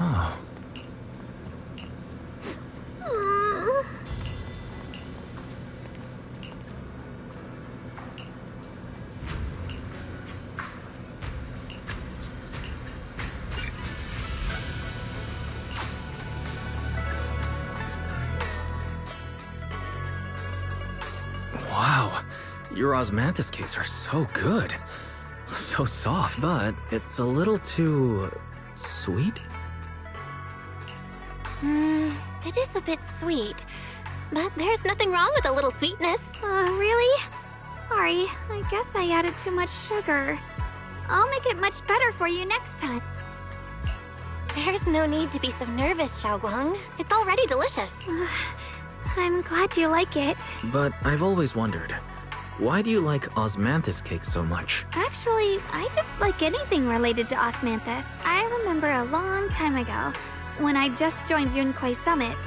Oh. Wow, your osmanthus cakes are so good. So soft, but it's a little too... sweet? It is a bit sweet. But there's nothing wrong with a little sweetness. Really? Sorry, I guess I added too much sugar. I'll make it much better for you next time. There's no need to be so nervous, Xiaoguang. It's already delicious. I'm glad you like it. But I've always wondered, why do you like osmanthus cakes so much? Actually, I just like anything related to osmanthus. I remember a long time ago, when I just joined Yunquai Summit,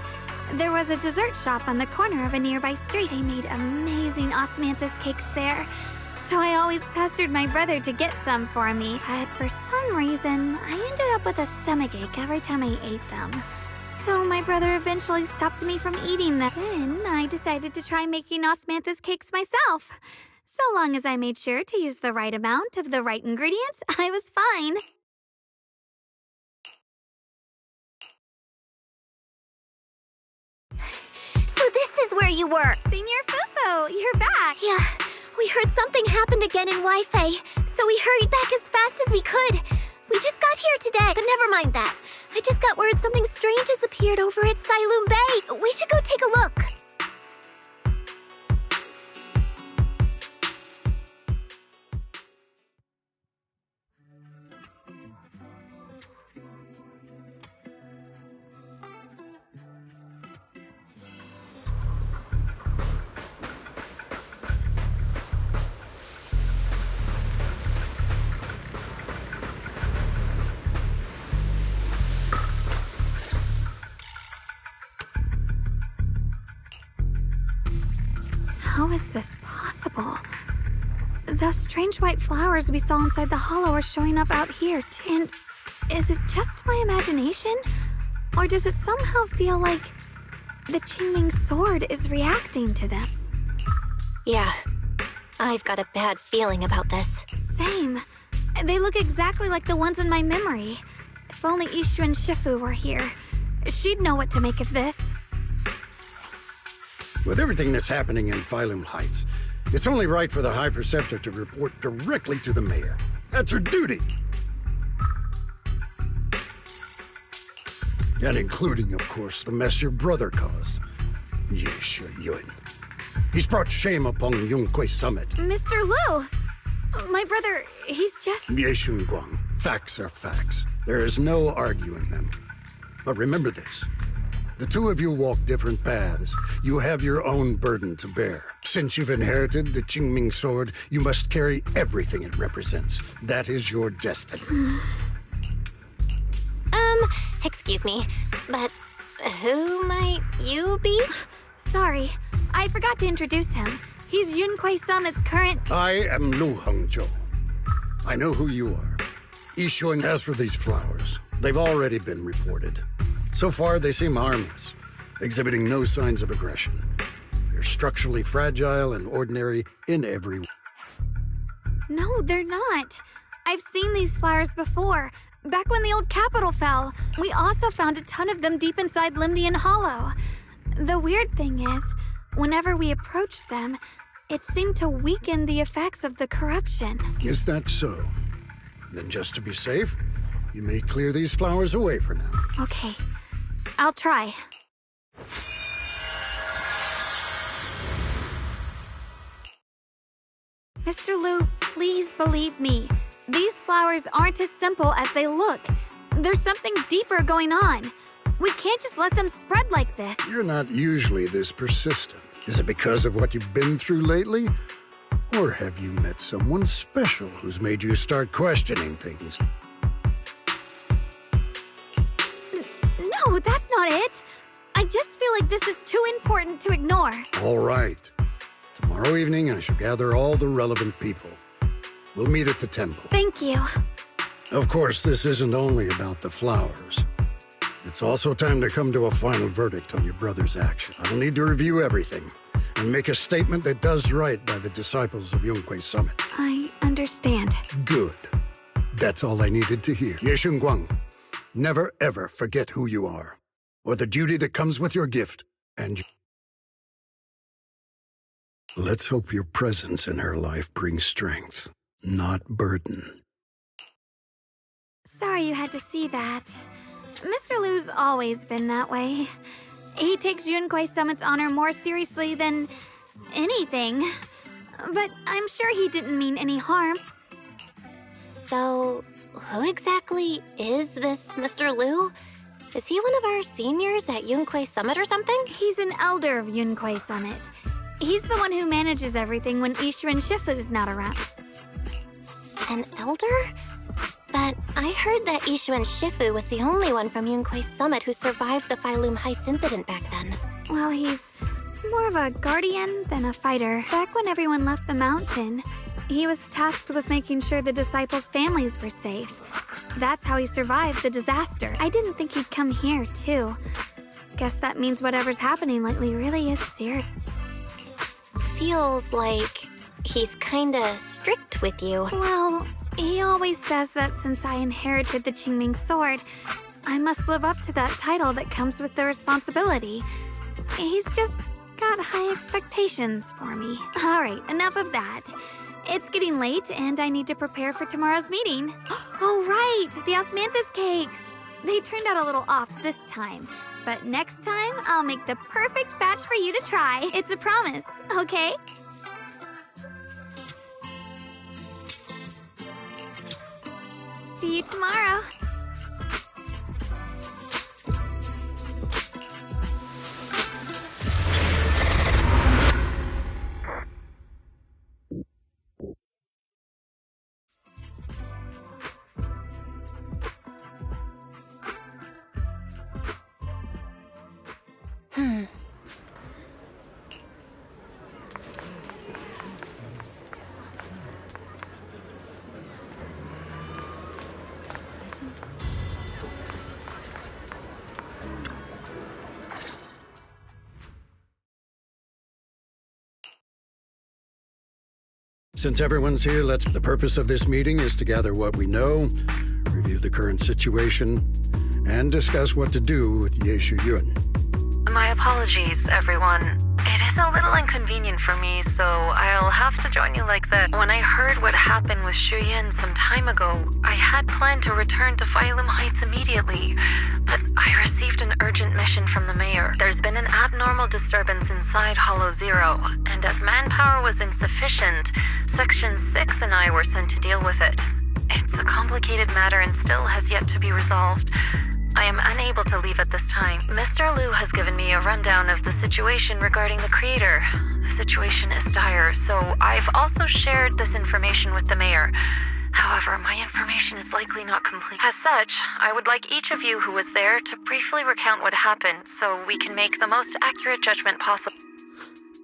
there was a dessert shop on the corner of a nearby street. They made amazing osmanthus cakes there. So I always pestered my brother to get some for me. But for some reason, I ended up with a stomachache every time I ate them. So my brother eventually stopped me from eating them. Then I decided to try making osmanthus cakes myself. So long as I made sure to use the right amount of the right ingredients, I was fine. So this is where you were. Senior Fufu, you're back. Yeah, we heard something happened again in Wi-Fi, so we hurried back as fast as we could. We just got here today, but never mind that. I just got word something strange has appeared over at Sailoon Bay. We should go take a look. How is this possible? Those strange white flowers we saw inside the hollow are showing up out here, and is it just my imagination? Or does it somehow feel like the Qingming sword is reacting to them? Yeah, I've got a bad feeling about this. Same. They look exactly like the ones in my memory. If only Ishu and Shifu were here, she'd know what to make of this. With everything that's happening in Phylum Heights, it's only right for the High Preceptor to report directly to the mayor. That's her duty. And including, of course, the mess your brother caused. Yesha Yun. He's brought shame upon Yunquai Summit. Mr. Liu! My brother, he's just... Yeshun Guang. Facts are facts. There is no arguing them. But remember this. The two of you walk different paths. You have your own burden to bear. Since you've inherited the Qingming sword, you must carry everything it represents. That is your destiny. Excuse me, but who might you be? Sorry, I forgot to introduce him. He's Yunquai Summit's current... I am Lu Hengzhou. I know who you are. Yishuan, as for these flowers, they've already been reported. So far, they seem harmless, exhibiting no signs of aggression. They're structurally fragile and ordinary in every way. No, they're not. I've seen these flowers before, back when the old capital fell. We also found a ton of them deep inside Limdian Hollow. The weird thing is, whenever we approached them, it seemed to weaken the effects of the corruption. Is that so? Then just to be safe, you may clear these flowers away for now. Okay, I'll try. Mr. Liu, please believe me. These flowers aren't as simple as they look. There's something deeper going on. We can't just let them spread like this. You're not usually this persistent. Is it because of what you've been through lately? Or have you met someone special who's made you start questioning things? No, that's not it. I just feel like this is too important to ignore. All right. Tomorrow evening, I shall gather all the relevant people. We'll meet at the temple. Thank you. Of course, this isn't only about the flowers. It's also time to come to a final verdict on your brother's action. I'll need to review everything and make a statement that does right by the disciples of Yunquei Summit. I understand. Good. That's all I needed to hear. Ye Shunguang, never ever forget who you are, or the duty that comes with your gift, and let's hope your presence in her life brings strength, not burden. Sorry you had to see that. Mr. Liu's always been that way. He takes Yunquei Summit's honor more seriously than anything. But I'm sure he didn't mean any harm. So, who exactly is this Mr. Liu? Is he one of our seniors at Yunquei Summit or something? He's an elder of Yunquei Summit. He's the one who manages everything when Ishu and Shifu's not around. An elder? But I heard that Ishu and Shifu was the only one from Yunquei Summit who survived the Phylum Heights incident back then. Well, he's more of a guardian than a fighter. Back when everyone left the mountain, he was tasked with making sure the disciples' families were safe. That's how he survived the disaster. I didn't think he'd come here, too. Guess that means whatever's happening lately really is serious. Feels like he's kinda strict with you. Well, he always says that since I inherited the Qingming sword, I must live up to that title that comes with the responsibility. He's just got high expectations for me. All right, enough of that. It's getting late and I need to prepare for tomorrow's meeting. Oh, right, the osmanthus cakes. They turned out a little off this time, but next time I'll make the perfect batch for you to try. It's a promise, okay? See you tomorrow. Since everyone's here, the purpose of this meeting is to gather what we know, review the current situation, and discuss what to do with Ye Shuyun. My apologies, everyone. It is a little inconvenient for me, so I'll have to join you like that. When I heard what happened with Shuyin some time ago, I had planned to return to Phylum Heights immediately, but I received an urgent mission from the mayor. There's been an abnormal disturbance inside Hollow Zero, and as manpower was insufficient, Section 6 and I were sent to deal with it. It's a complicated matter and still has yet to be resolved. I am unable to leave at this time. Mr. Liu has given me a rundown of the situation regarding the creator. The situation is dire, so I've also shared this information with the mayor. However, my information is likely not complete. As such, I would like each of you who was there to briefly recount what happened so we can make the most accurate judgment possible.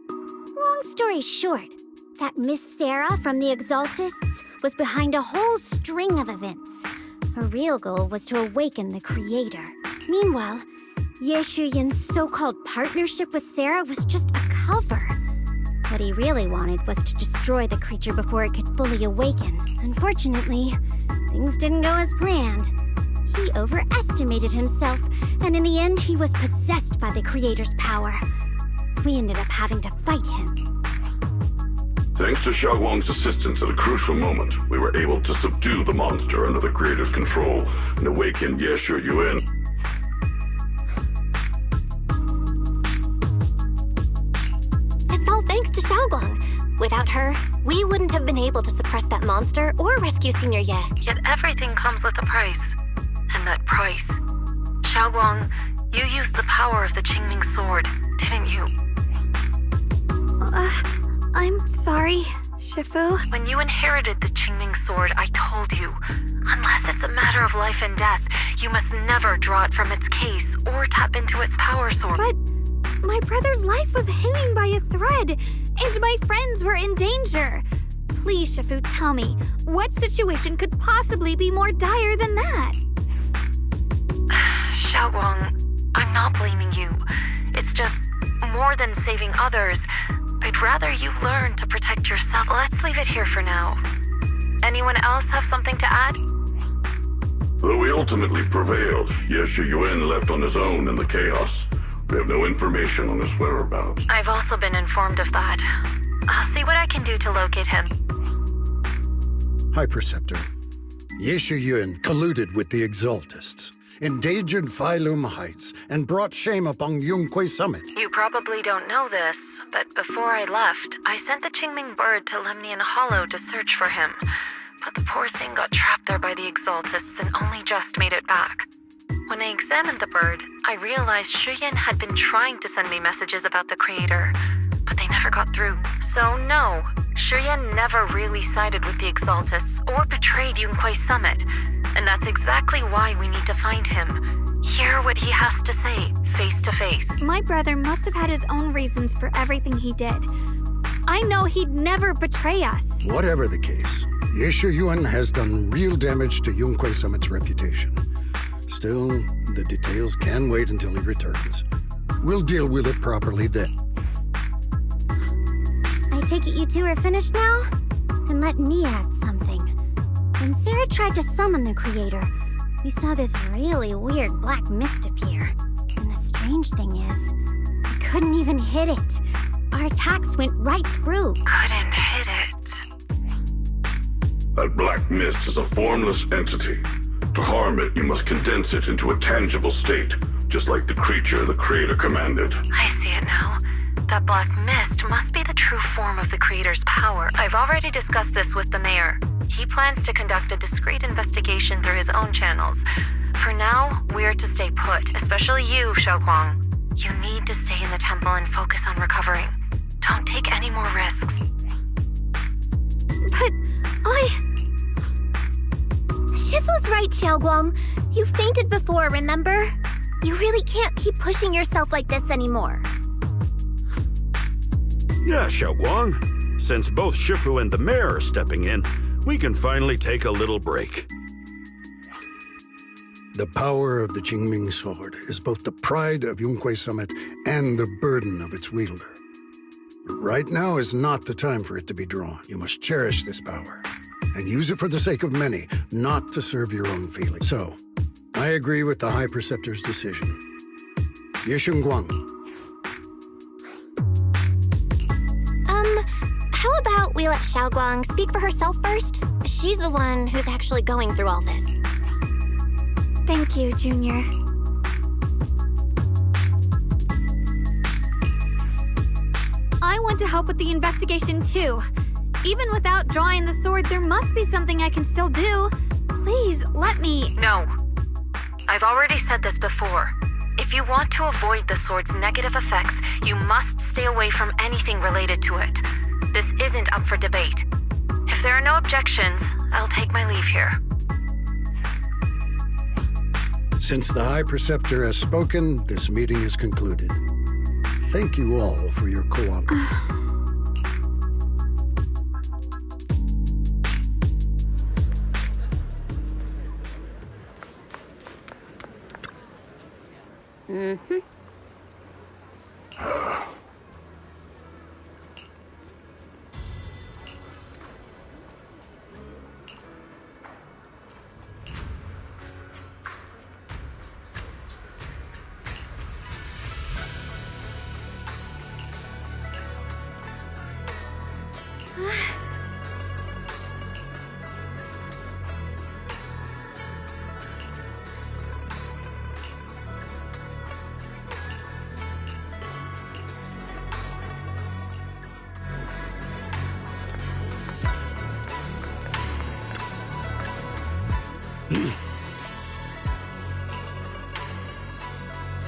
Long story short, that Miss Sarah from the Exaltists was behind a whole string of events. Her real goal was to awaken the creator. Meanwhile, Ye Shuyin's so-called partnership with Sarah was just a cover. What he really wanted was to destroy the creature before it could fully awaken. Unfortunately, things didn't go as planned. He overestimated himself, and in the end, he was possessed by the creator's power. We ended up having to fight him. Thanks to Xiaoguang's assistance at a crucial moment, we were able to subdue the monster under the creator's control and awaken Ye Shuyun. It's all thanks to Xiaoguang. Without her, we wouldn't have been able to suppress that monster or rescue Senior Ye. Yet everything comes with a price. And that price... Xiaoguang, you used the power of the Qingming sword, didn't you? I'm sorry, Shifu. When you inherited the Qingming sword, I told you, unless it's a matter of life and death, you must never draw it from its case or tap into its power source. But my brother's life was hanging by a thread, and my friends were in danger. Please, Shifu, tell me, what situation could possibly be more dire than that? Xiaoguang, I'm not blaming you. It's just more than saving others. I'd rather you learn to protect yourself. Let's leave it here for now. Anyone else have something to add? Though we ultimately prevailed, Yeshu Yuan left on his own in the chaos. We have no information on his whereabouts. I've also been informed of that. I'll see what I can do to locate him. High Preceptor, Yeshu Yuan colluded with the Exaltists, endangered Phylum Heights, and brought shame upon Yunquay Summit. You probably don't know this, but before I left, I sent the Qingming bird to Lemnian Hollow to search for him. But the poor thing got trapped there by the Exaltists and only just made it back. When I examined the bird, I realized Shuyan had been trying to send me messages about the Creator, but they never got through. So no, Shuyan never really sided with the Exaltists or betrayed Yunquay Summit, and that's exactly why we need to find him. Hear what he has to say, face to face. My brother must have had his own reasons for everything he did. I know he'd never betray us. Whatever the case, Yeshu Yuan has done real damage to Yunquay Summit's reputation. Still, the details can wait until he returns. We'll deal with it properly then. I take it you two are finished now? Then let me add something. When Sarah tried to summon the Creator, we saw this really weird black mist appear. And the strange thing is, we couldn't even hit it. Our attacks went right through. Couldn't hit it. That black mist is a formless entity. To harm it, you must condense it into a tangible state, just like the creature the Creator commanded. I see it now. That black mist must be the true form of the Creator's power. I've already discussed this with the mayor. He plans to conduct a discreet investigation through his own channels. For now, we're to stay put, especially you, Xiaoguang. You need to stay in the temple and focus on recovering. Don't take any more risks. But Shifu's right, Xiaoguang. You fainted before, remember? You really can't keep pushing yourself like this anymore. Yeah, Xiaoguang. Since both Shifu and the mayor are stepping in, we can finally take a little break. The power of the Qingming sword is both the pride of Yunquay Summit and the burden of its wielder. Right now is not the time for it to be drawn. You must cherish this power and use it for the sake of many, not to serve your own feelings. So, I agree with the High Preceptor's decision. Yeshun Guang. How about we let Xiaoguang speak for herself first? She's the one who's actually going through all this. thank you, Junior. I want to help with the investigation too. Even without drawing the sword, there must be something I can still do. Please, let me. No. I've already said this before. If you want to avoid the sword's negative effects, you must stay away from anything related to it. This isn't up for debate. If there are no objections, I'll take my leave here. Since the High Preceptor has spoken, this meeting is concluded. Thank you all for your cooperation.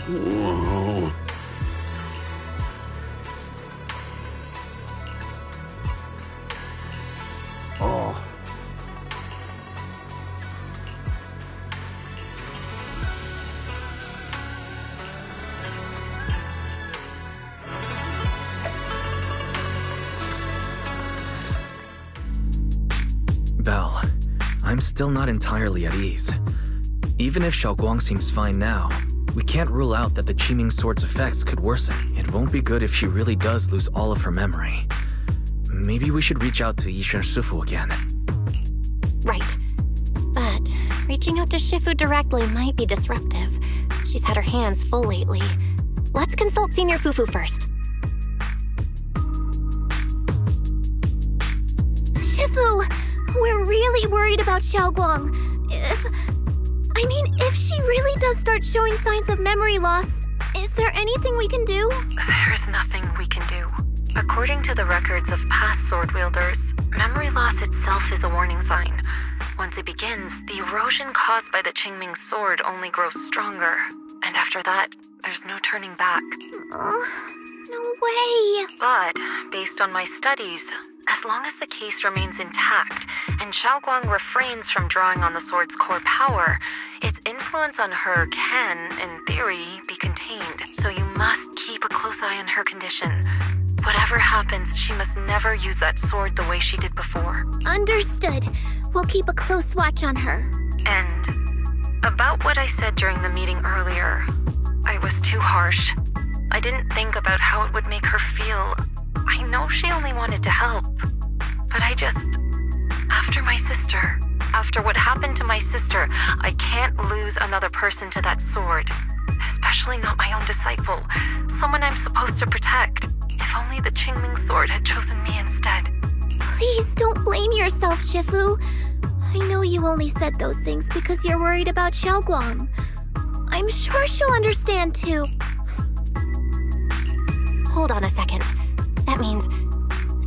Whoa. Oh. Belle, I'm still not entirely at ease. Even if Xiaoguang seems fine now, We can't rule out that the Qiming Sword's effects could worsen. It won't be good if she really does lose all of her memory. Maybe we should reach out to Yishen Shifu again. Right. But reaching out to Shifu directly might be disruptive. She's had her hands full lately. Let's consult Senior Fufu first. Shifu, we're really worried about Xiaoguang. If she really does start showing signs of memory loss, is there anything we can do? There's nothing we can do. According to the records of past sword wielders, memory loss itself is a warning sign. Once it begins, the erosion caused by the Qingming sword only grows stronger. And after that, there's no turning back. No way. But, based on my studies, as long as the case remains intact and Xiaoguang refrains from drawing on the sword's core power, its influence on her can, in theory, be contained. So you must keep a close eye on her condition. Whatever happens, she must never use that sword the way she did before. Understood. We'll keep a close watch on her. And about what I said during the meeting earlier, I was too harsh. I didn't think about how it would make her feel. I know she only wanted to help. But after what happened to my sister, I can't lose another person to that sword. Especially not my own disciple, someone I'm supposed to protect. If only the Qingming sword had chosen me instead. Please don't blame yourself, Shifu. I know you only said those things because you're worried about Xiaoguang. I'm sure she'll understand too. Hold on a second. That means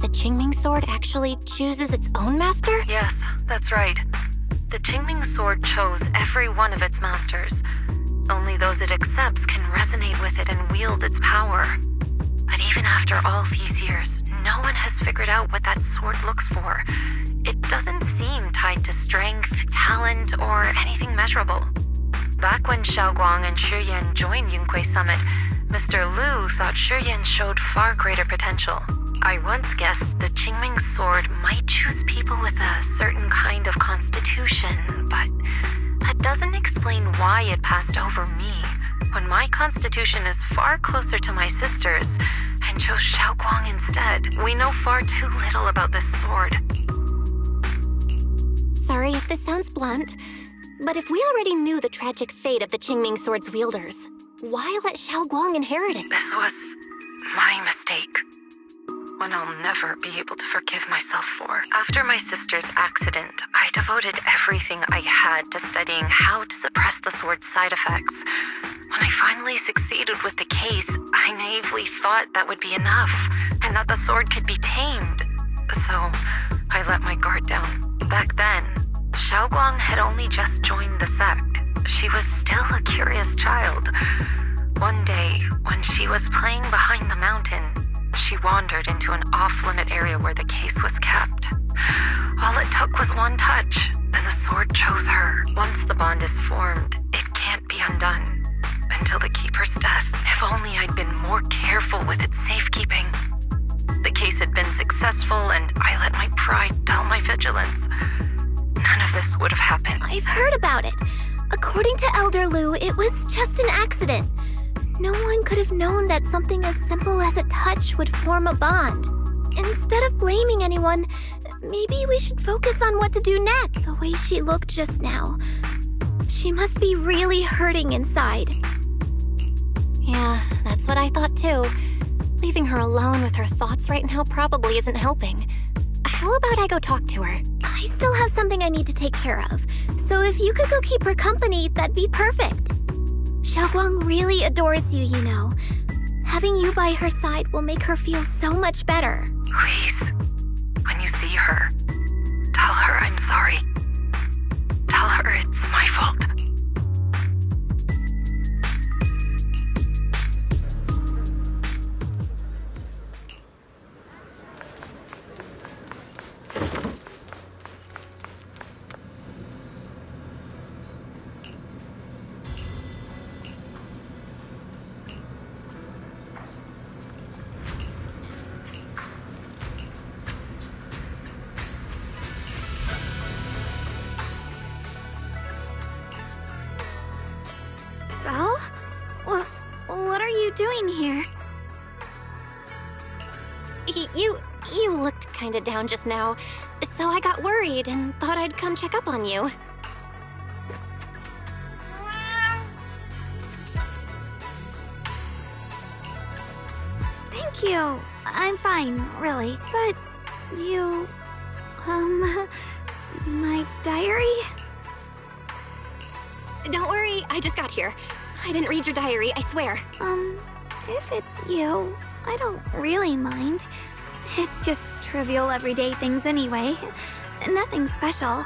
the Qingming sword actually chooses its own master? Yes, that's right. The Qingming sword chose every one of its masters. Only those it accepts can resonate with it and wield its power. But even after all these years, no one has figured out what that sword looks for. It doesn't seem tied to strength, talent, or anything measurable. Back when Xiaoguang and Shiyan joined Yunquei Summit, Mr. Liu thought Shiyan showed far greater potential. I once guessed the Qingming sword might choose people with a certain kind of constitution, but that doesn't explain why it passed over me, when my constitution is far closer to my sister's, and chose Xiaoguang instead. We know far too little about this sword. Sorry if this sounds blunt, but if we already knew the tragic fate of the Qingming sword's wielders, why let Xiaoguang inherit it? This was my mistake. One I'll never be able to forgive myself for. After my sister's accident, I devoted everything I had to studying how to suppress the sword's side effects. When I finally succeeded with the case, I naively thought that would be enough, and that the sword could be tamed. So, I let my guard down. Back then, Xiaoguang had only just joined the sect. She was still a curious child. One day, when she was playing behind the mountain, she wandered into an off-limit area where the case was kept. All it took was one touch, and the sword chose her. Once the bond is formed, it can't be undone. Until the keeper's death, if only I'd been more careful with its safekeeping. The case had been successful, and I let my pride dull my vigilance. None of this would have happened. I've heard about it. According to Elder Liu, it was just an accident. No one could have known that something as simple as a touch would form a bond. Instead of blaming anyone, maybe we should focus on what to do next. The way she looked just now, she must be really hurting inside. Yeah, that's what I thought too. Leaving her alone with her thoughts right now probably isn't helping. How about I go talk to her? I still have something I need to take care of, so if you could go keep her company, that'd be perfect. Xiaoguang really adores you, you know. Having you by her side will make her feel so much better. Please, when you see her, tell her I'm sorry. Tell her it's my fault. doing here? You looked kinda down just now, so I got worried and thought I'd come check up on you. Thank you. I'm fine, really. But you... my diary? Don't worry, I just got here. I didn't read your diary, I swear. If it's you, I don't really mind. It's just trivial everyday things anyway. Nothing special.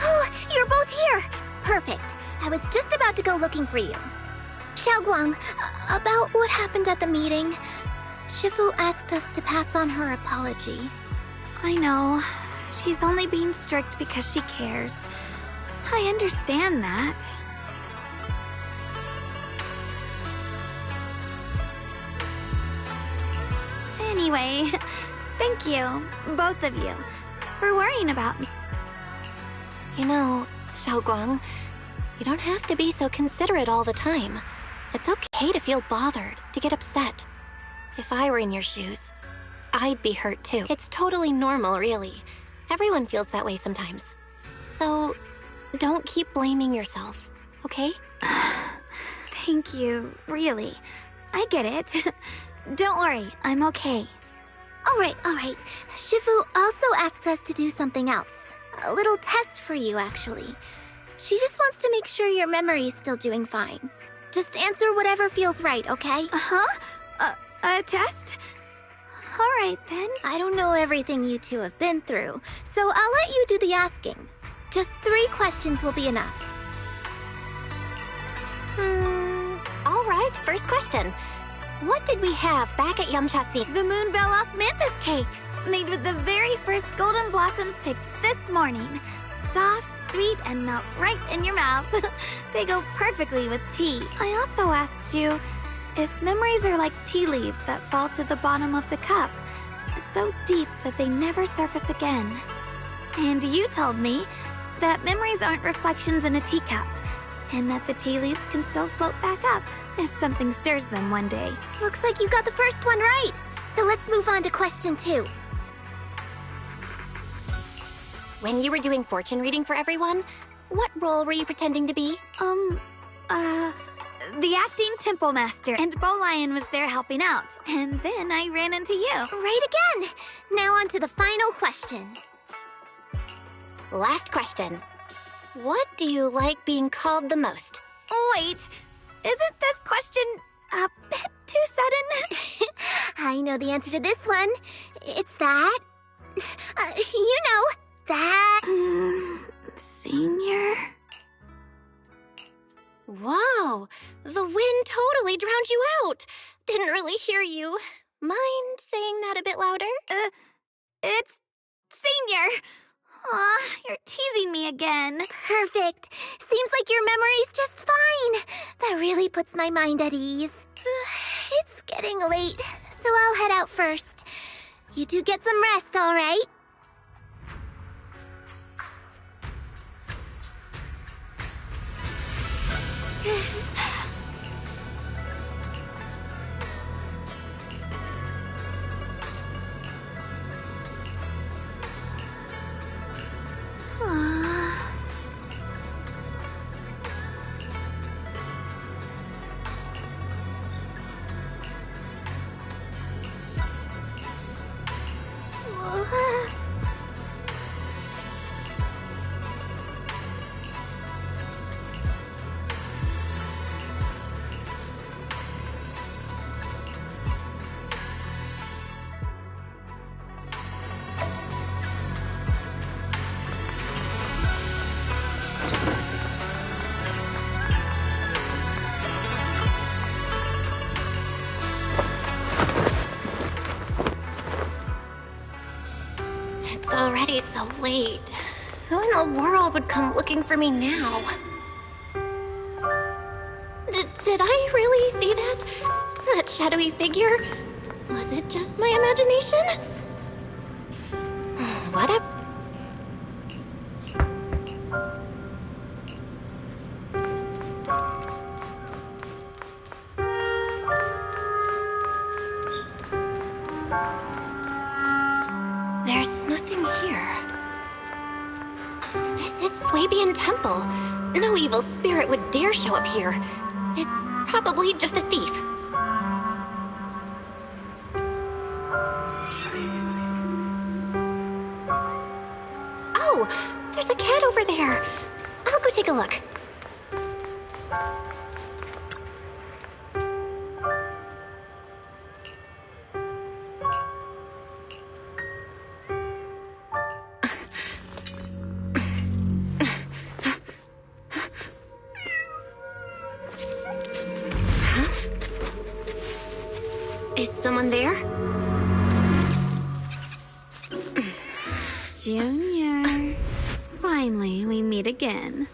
Oh, you're both here! Perfect. I was just about to go looking for you. Xiaoguang, about what happened at the meeting. Shifu asked us to pass on her apology. I know. She's only being strict because she cares. I understand that. Anyway, thank you, both of you, for worrying about me. You know, Xiaoguang, you don't have to be so considerate all the time. It's okay to feel bothered, to get upset. If I were in your shoes, I'd be hurt too. It's totally normal, really. Everyone feels that way sometimes. So, don't keep blaming yourself, okay? Thank you, really. I get it. Don't worry, I'm okay. All right. Shifu also asked us to do something else. A little test for you, actually. She just wants to make sure your memory's still doing fine. Just answer whatever feels right, okay? Uh-huh? A test? All right, then. I don't know everything you two have been through, so I'll let you do the asking. Just 3 questions will be enough. All right, first question. What did we have back at Yamcha-si? The Moonbell Osmanthus cakes, made with the very first golden blossoms picked this morning. Soft, sweet, and melt right in your mouth. They go perfectly with tea. I also asked you if memories are like tea leaves that fall to the bottom of the cup, so deep that they never surface again. And you told me that memories aren't reflections in a teacup, and that the tea leaves can still float back up if something stirs them one day. Looks like you got the first one right. So let's move on to question 2. When you were doing fortune reading for everyone, what role were you pretending to be? The acting temple master, and Bow Lion was there helping out, and then I ran into you. Right again! Now on to the final question. Last question. What do you like being called the most? Wait, isn't this question a bit too sudden? I know the answer to this one. It's that... you know, that... Senior? Whoa! The wind totally drowned you out! Didn't really hear you. Mind saying that a bit louder? It's Senior! Aw, you're teasing me again. Perfect. Seems like your memory's just fine. That really puts my mind at ease. It's getting late, so I'll head out first. You two get some rest, all right? It's already so late. Who in the world would come looking for me now? Did I really see that? That shadowy figure? Was it just my imagination? What a... This is Swabian Temple. No evil spirit would dare show up here. It's probably just a thief. Oh, there's a cat over there. I'll go take a look. Is someone there? Junior. Finally, we meet again.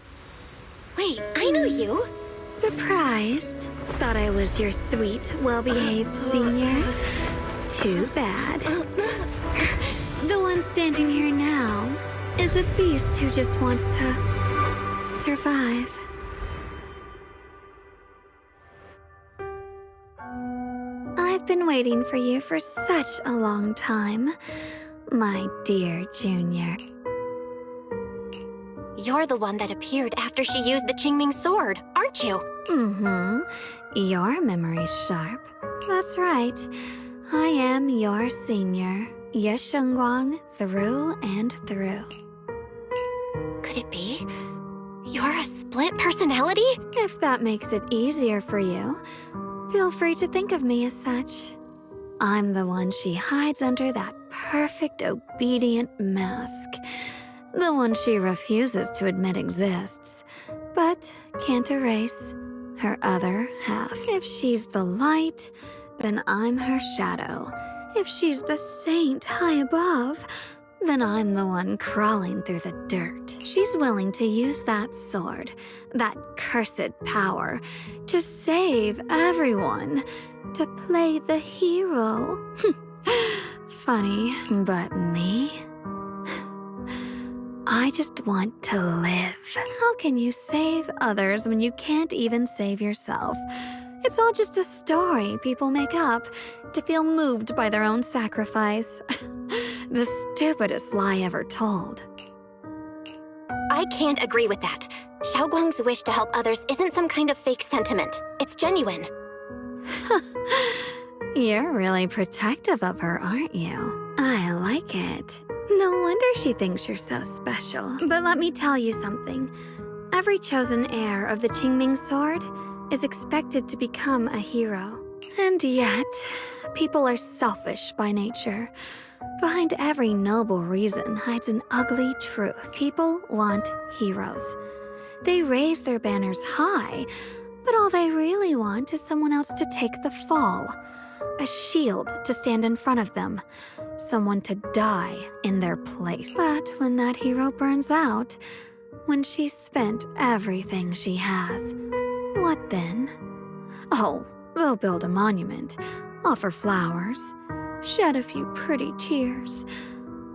Wait, I know you. Surprised? Thought I was your sweet, well-behaved senior? Too bad. The one standing here now is a beast who just wants to survive. I've been waiting for you for such a long time, my dear Junior. You're the one that appeared after she used the Qingming sword, aren't you? Mm-hmm. Your memory's sharp. That's right. I am your senior, Ye Shengguang, through and through. Could it be? You're a split personality? If that makes it easier for you, feel free to think of me as such. I'm the one she hides under that perfect, obedient mask. The one she refuses to admit exists, but can't erase her other half. If she's the light, then I'm her shadow. If she's the saint high above, then I'm the one crawling through the dirt. She's willing to use that sword, that cursed power, to save everyone, to play the hero. Funny, but me? I just want to live. How can you save others when you can't even save yourself? It's all just a story people make up to feel moved by their own sacrifice. The stupidest lie ever told. I can't agree with that. Xiaoguang's wish to help others isn't some kind of fake sentiment. It's genuine. You're really protective of her, aren't you? I like it. No wonder she thinks you're so special. But let me tell you something. Every chosen heir of the Qingming sword is expected to become a hero. And yet, people are selfish by nature. Behind every noble reason hides an ugly truth. People want heroes. They raise their banners high, but all they really want is someone else to take the fall. A shield to stand in front of them. Someone to die in their place. But when that hero burns out, when she's spent everything she has, what then? Oh, they'll build a monument, offer flowers, shed a few pretty tears,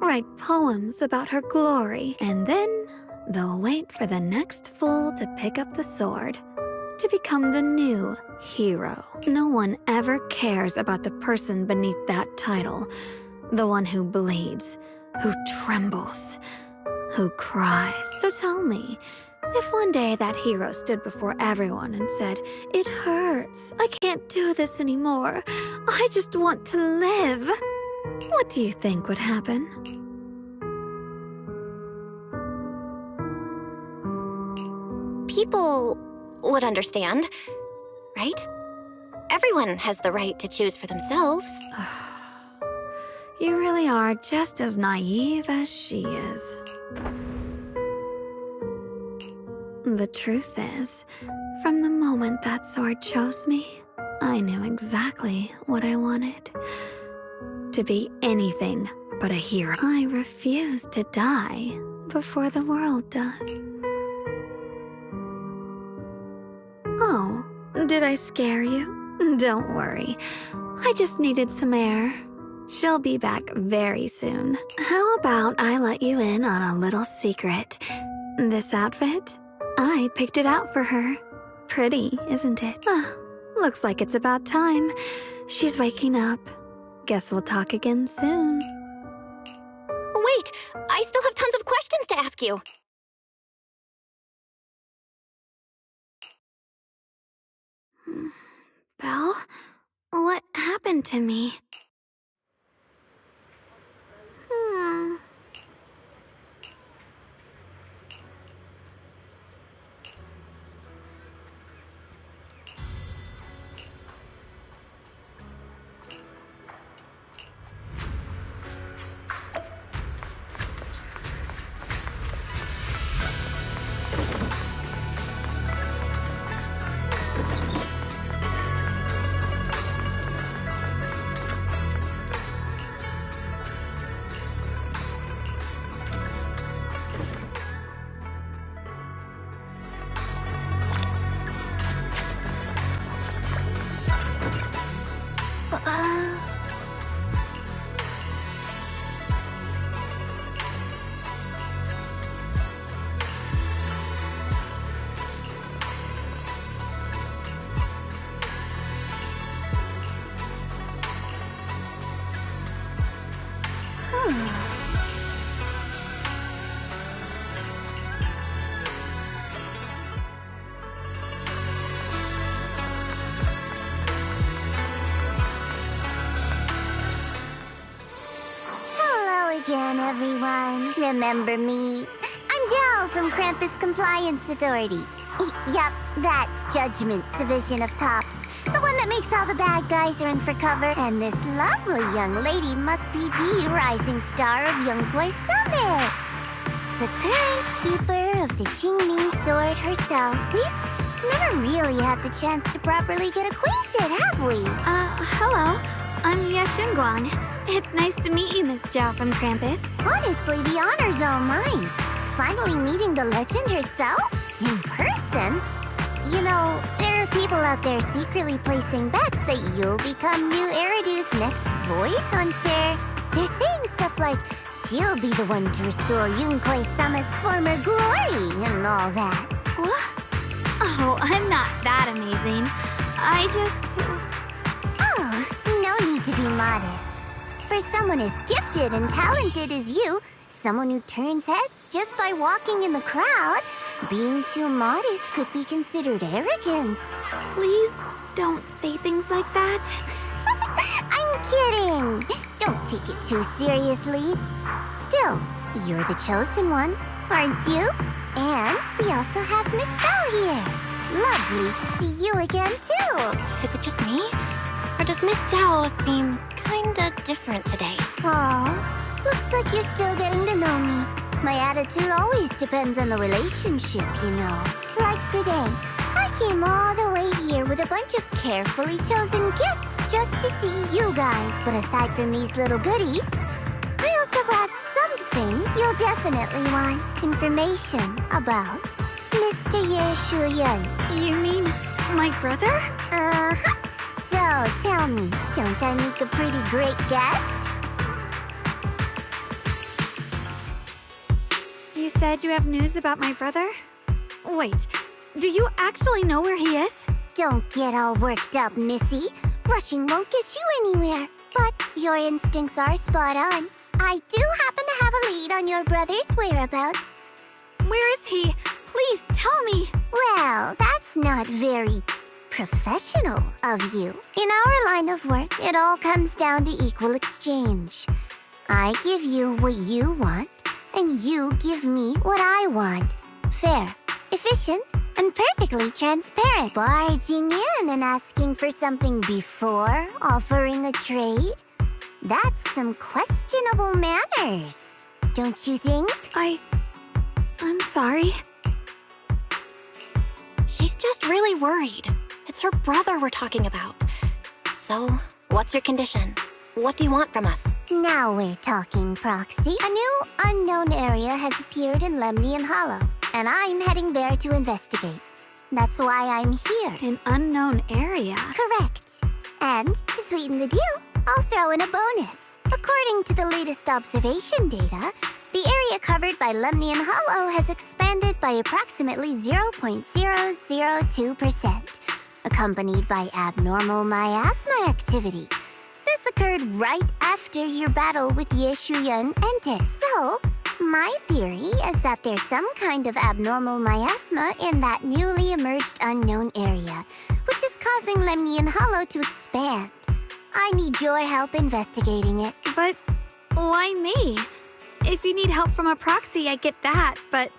write poems about her glory, and then they'll wait for the next fool to pick up the sword, to become the new hero. No one ever cares about the person beneath that title, the one who bleeds, who trembles, who cries. So tell me, if one day that hero stood before everyone and said, "It hurts, I can't do this anymore, I just want to live," what do you think would happen? People would understand, right? Everyone has the right to choose for themselves. You really are just as naive as she is. The truth is, from the moment that sword chose me, I knew exactly what I wanted. To be anything but a hero. I refuse to die before the world does. Oh, did I scare you? Don't worry. I just needed some air. She'll be back very soon. How about I let you in on a little secret? This outfit? I picked it out for her. Pretty, isn't it? Looks like it's about time. She's waking up. Guess we'll talk again soon. Wait, I still have tons of questions to ask you. Belle? What happened to me? Hello again, everyone. Remember me? I'm Jill from Krampus Compliance Authority. Yup, that Judgment Division of Tops. The one that makes all the bad guys run for cover. And this lovely young lady must be the rising star of Yunkwei Summit. The current keeper of the Qingming Sword herself. We've never really had the chance to properly get acquainted, have we? Hello. I'm Yashunguang. It's nice to meet you, Miss Zhao from Krampus. Honestly, the honor's all mine. Finally meeting the legend herself? In person? You know, there are people out there secretly placing bets that you'll become new Eridu's next Void Hunter. They're saying stuff like, she'll be the one to restore Yunkwei Summit's former glory and all that. What? Oh, I'm not that amazing. I just... Oh, no need to be modest. For someone as gifted and talented as you, someone who turns heads just by walking in the crowd, being too modest could be considered arrogance. Please don't say things like that. I'm kidding. Don't take it too seriously. Still, you're the chosen one, aren't you? And we also have Miss Belle here. Lovely to see you again, too. Is it just me? Or does Miss Zhao seem kinda different today? Aw, looks like you're still getting to know me. My attitude always depends on the relationship, you know. Like today, I came all the way here with a bunch of carefully chosen gifts just to see you guys. But aside from these little goodies, I also brought something you'll definitely want. Information about Mr. Ye Shuyan. You mean my brother? Uh-huh. So, tell me, don't I make a pretty great guest? You said you have news about my brother? Wait, do you actually know where he is? Don't get all worked up, Missy. Rushing won't get you anywhere. But your instincts are spot on. I do happen to have a lead on your brother's whereabouts. Where is he? Please tell me. Well, that's not very professional of you. In our line of work, it all comes down to equal exchange. I give you what you want, and you give me what I want. Fair, efficient, and perfectly transparent. Barging in and asking for something before offering a trade? That's some questionable manners, don't you think? I'm sorry. She's just really worried. It's her brother we're talking about. So, what's your condition? What do you want from us? Now we're talking, Proxy. A new unknown area has appeared in Lemnian Hollow, and I'm heading there to investigate. That's why I'm here. An unknown area? Correct. And to sweeten the deal, I'll throw in a bonus. According to the latest observation data, the area covered by Lemnian Hollow has expanded by approximately 0.002%, accompanied by abnormal miasma activity. This occurred right after your battle with Ye Shuyan ended. So, my theory is that there's some kind of abnormal miasma in that newly emerged unknown area, which is causing causing Lemnian Hollow to expand. I need your help investigating it. But why me? If you need help from a proxy, I get that, but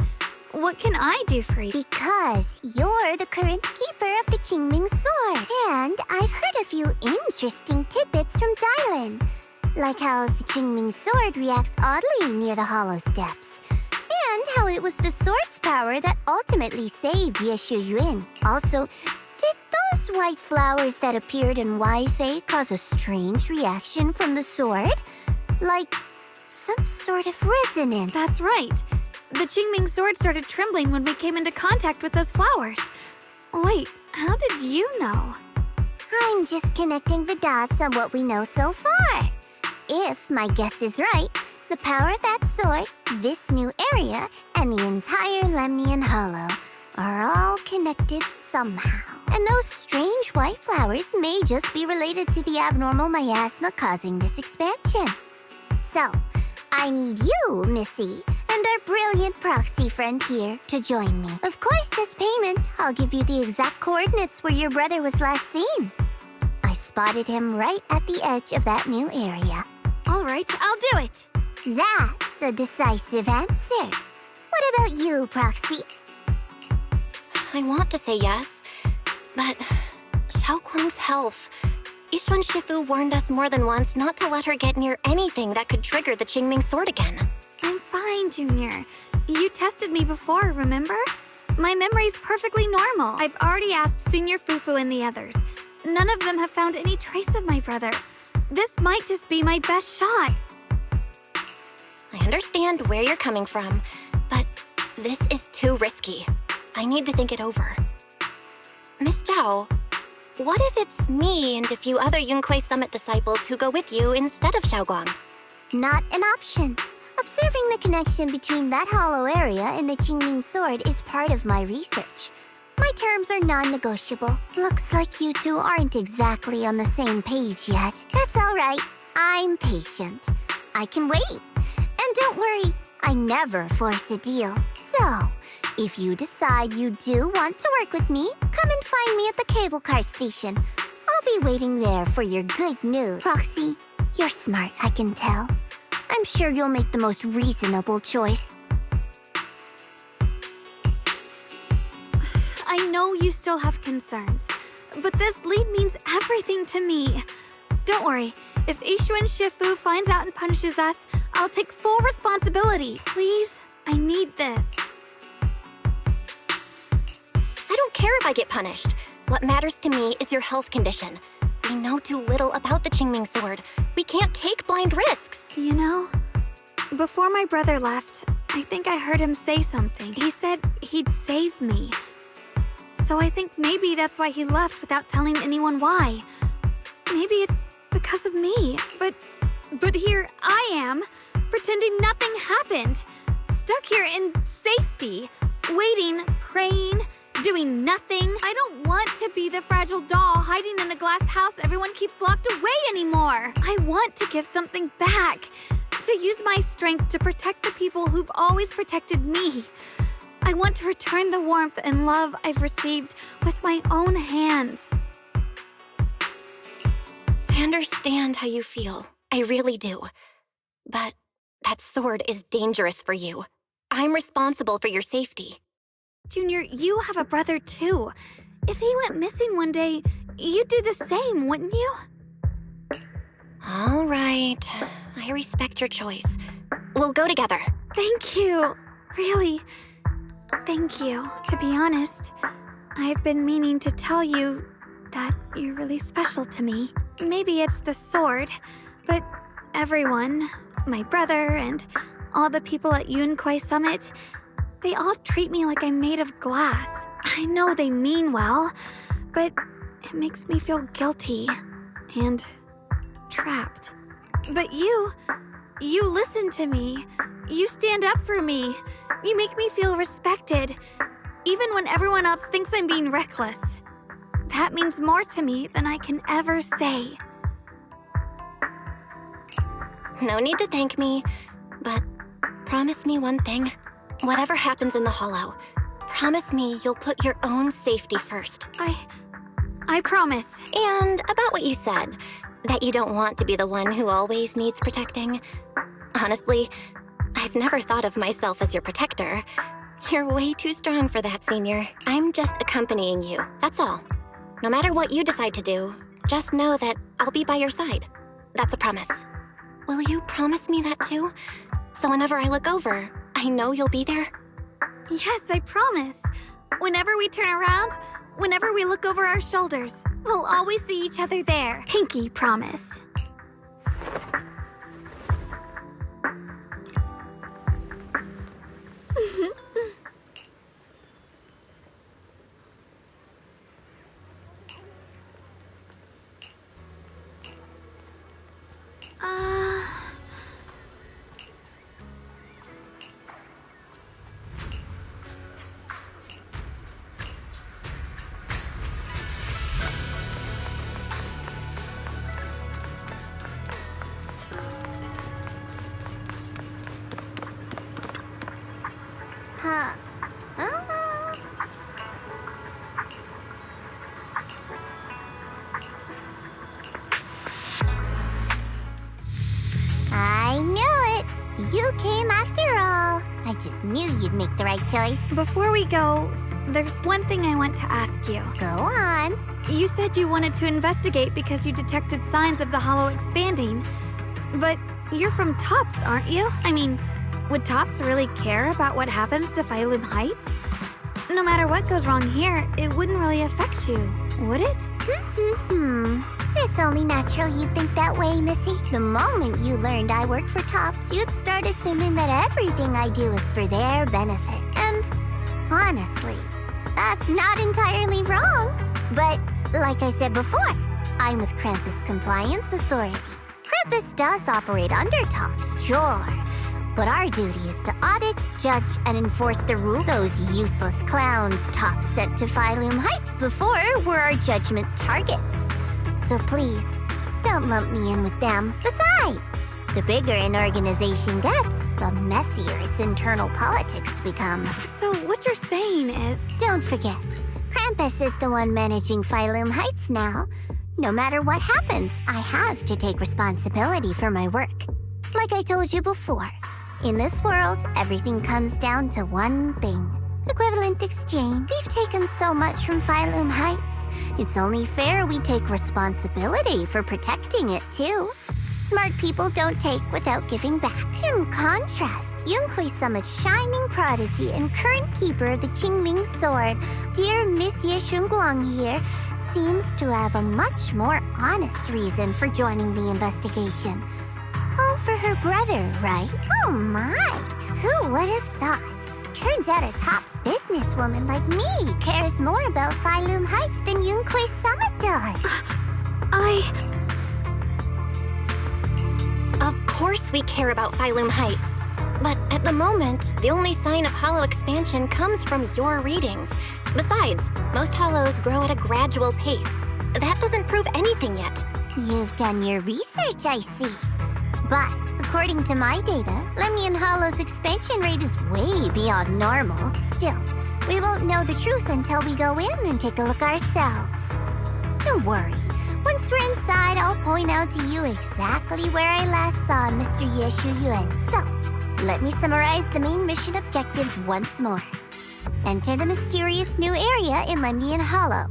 what can I do for you? Because you're the current keeper of the Qingming Sword. And I've heard a few interesting tidbits from Dylan. Like how the Qingming Sword reacts oddly near the Hollow Steps. And how it was the sword's power that ultimately saved Yeshu Yuan. Also, did those white flowers that appeared in Wi-Fi cause a strange reaction from the sword? Like some sort of resonance. That's right. The Qingming Sword started trembling when we came into contact with those flowers. Wait, how did you know? I'm just connecting the dots on what we know so far. If my guess is right, the power of that sword, this new area, and the entire Lemnian Hollow are all connected somehow. And those strange white flowers may just be related to the abnormal miasma causing this expansion. So, I need you, Missy, and our brilliant proxy friend here to join me. Of course, as payment, I'll give you the exact coordinates where your brother was last seen. I spotted him right at the edge of that new area. All right, I'll do it. That's a decisive answer. What about you, Proxy? I want to say yes, but Xiaoguang's health. Yishuan Shifu warned us more than once not to let her get near anything that could trigger the Qingming Sword again. I'm fine, Junior. You tested me before, remember? My memory's perfectly normal. I've already asked Senior Fufu and the others. None of them have found any trace of my brother. This might just be my best shot. I understand where you're coming from, but this is too risky. I need to think it over. Miss Zhao, what if it's me and a few other Yunquei Summit disciples who go with you instead of Xiaoguang? Not an option. Observing the connection between that hollow area and the Qingming Sword is part of my research. My terms are non-negotiable. Looks like you two aren't exactly on the same page yet. That's all right. I'm patient. I can wait. And don't worry, I never force a deal. So, if you decide you do want to work with me, come and find me at the cable car station. I'll be waiting there for your good news. Proxy, you're smart, I can tell. I'm sure you'll make the most reasonable choice. I know you still have concerns, but this lead means everything to me. Don't worry, if Yishuan Shifu finds out and punishes us, I'll take full responsibility. Please, I need this. I don't care if I get punished. What matters to me is your health condition. We know too little about the Qingming Sword. We can't take blind risks. You know, before my brother left, I think I heard him say something. He said he'd save me. So I think maybe that's why he left without telling anyone why. Maybe it's because of me, but here I am, pretending nothing happened. Stuck here in safety, waiting, praying, doing nothing. I don't want to be the fragile doll hiding in a glass house everyone keeps locked away anymore. I want to give something back, to use my strength to protect the people who've always protected me. I want to return the warmth and love I've received with my own hands. I understand how you feel. I really do. But that sword is dangerous for you. I'm responsible for your safety. Junior, you have a brother too. If he went missing one day, you'd do the same, wouldn't you? All right. I respect your choice. We'll go together. Thank you. Really, thank you. To be honest, I've been meaning to tell you that you're really special to me. Maybe it's the sword, but everyone, my brother and all the people at Yunquei Summit, they all treat me like I'm made of glass. I know they mean well, but it makes me feel guilty and trapped. But you listen to me. You stand up for me. You make me feel respected, even when everyone else thinks I'm being reckless. That means more to me than I can ever say. No need to thank me, but promise me one thing. Whatever happens in the Hollow, promise me you'll put your own safety first. I promise. And about what you said, that you don't want to be the one who always needs protecting. Honestly, I've never thought of myself as your protector. You're way too strong for that, Senior. I'm just accompanying you, that's all. No matter what you decide to do, just know that I'll be by your side. That's a promise. Will you promise me that too? So whenever I look over, I know you'll be there? Yes, I promise. Whenever we turn around, whenever we look over our shoulders, we'll always see each other there. Pinky promise. Huh. I knew it. You came after all. I just knew you'd make the right choice. Before we go, there's one thing I want to ask you. Go on. You said you wanted to investigate because you detected signs of the hollow expanding. But you're from Tops, aren't you? I mean, would Tops really care about what happens to Phylum Heights? No matter what goes wrong here, it wouldn't really affect you, would it? It's only natural you'd think that way, Missy. The moment you learned I work for Tops, you'd start assuming that everything I do is for their benefit. And honestly, that's not entirely wrong. But like I said before, I'm with Krampus Compliance Authority. Krampus does operate under Tops, sure. But our duty is to audit, judge, and enforce the rule. Those useless clowns Tops sent to Phylum Heights before were our judgment targets. So please, don't lump me in with them. Besides, the bigger an organization gets, the messier its internal politics become. So what you're saying is... Don't forget, Krampus is the one managing Phylum Heights now. No matter what happens, I have to take responsibility for my work. Like I told you before, in this world, everything comes down to one thing. Equivalent exchange. We've taken so much from Phylum Heights. It's only fair we take responsibility for protecting it, too. Smart people don't take without giving back. In contrast, Yunhui Summit's shining prodigy and current keeper of the Qingming Sword, dear Miss Ye Shunguang here, seems to have a much more honest reason for joining the investigation. All for her brother, right? Oh my! Who would have thought? Turns out a Tops businesswoman like me cares more about Phylum Heights than Yunhui Summit does. Of course we care about Phylum Heights. But at the moment, the only sign of hollow expansion comes from your readings. Besides, most hollows grow at a gradual pace. That doesn't prove anything yet. You've done your research, I see. But according to my data, Lemnian Hollow's expansion rate is way beyond normal. Still, we won't know the truth until we go in and take a look ourselves. Don't worry. Once we're inside, I'll point out to you exactly where I last saw Mr. Ye Shuyuan. So, let me summarize the main mission objectives once more. Enter the mysterious new area in Lemnian Hollow.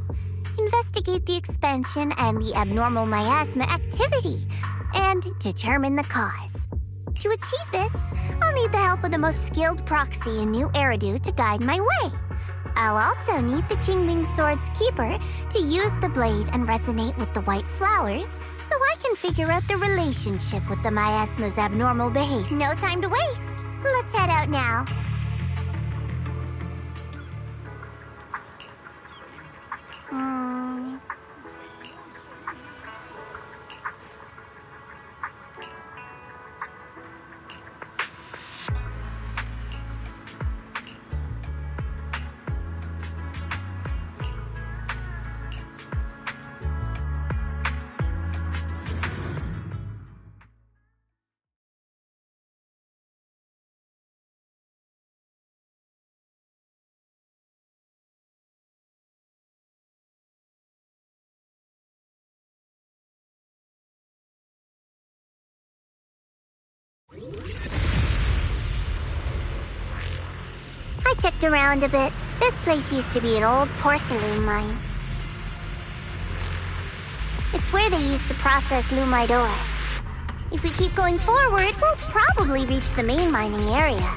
Investigate the expansion and the abnormal miasma activity, and determine the cause. To achieve this, I'll need the help of the most skilled proxy in New Eridu to guide my way. I'll also need the Qingming Sword's keeper to use the blade and resonate with the white flowers so I can figure out the relationship with the miasma's abnormal behavior. No time to waste. Let's head out now. checked around a bit. This place used to be an old porcelain mine. It's where they used to process lumite ore. If we keep going forward, we'll probably reach the main mining area.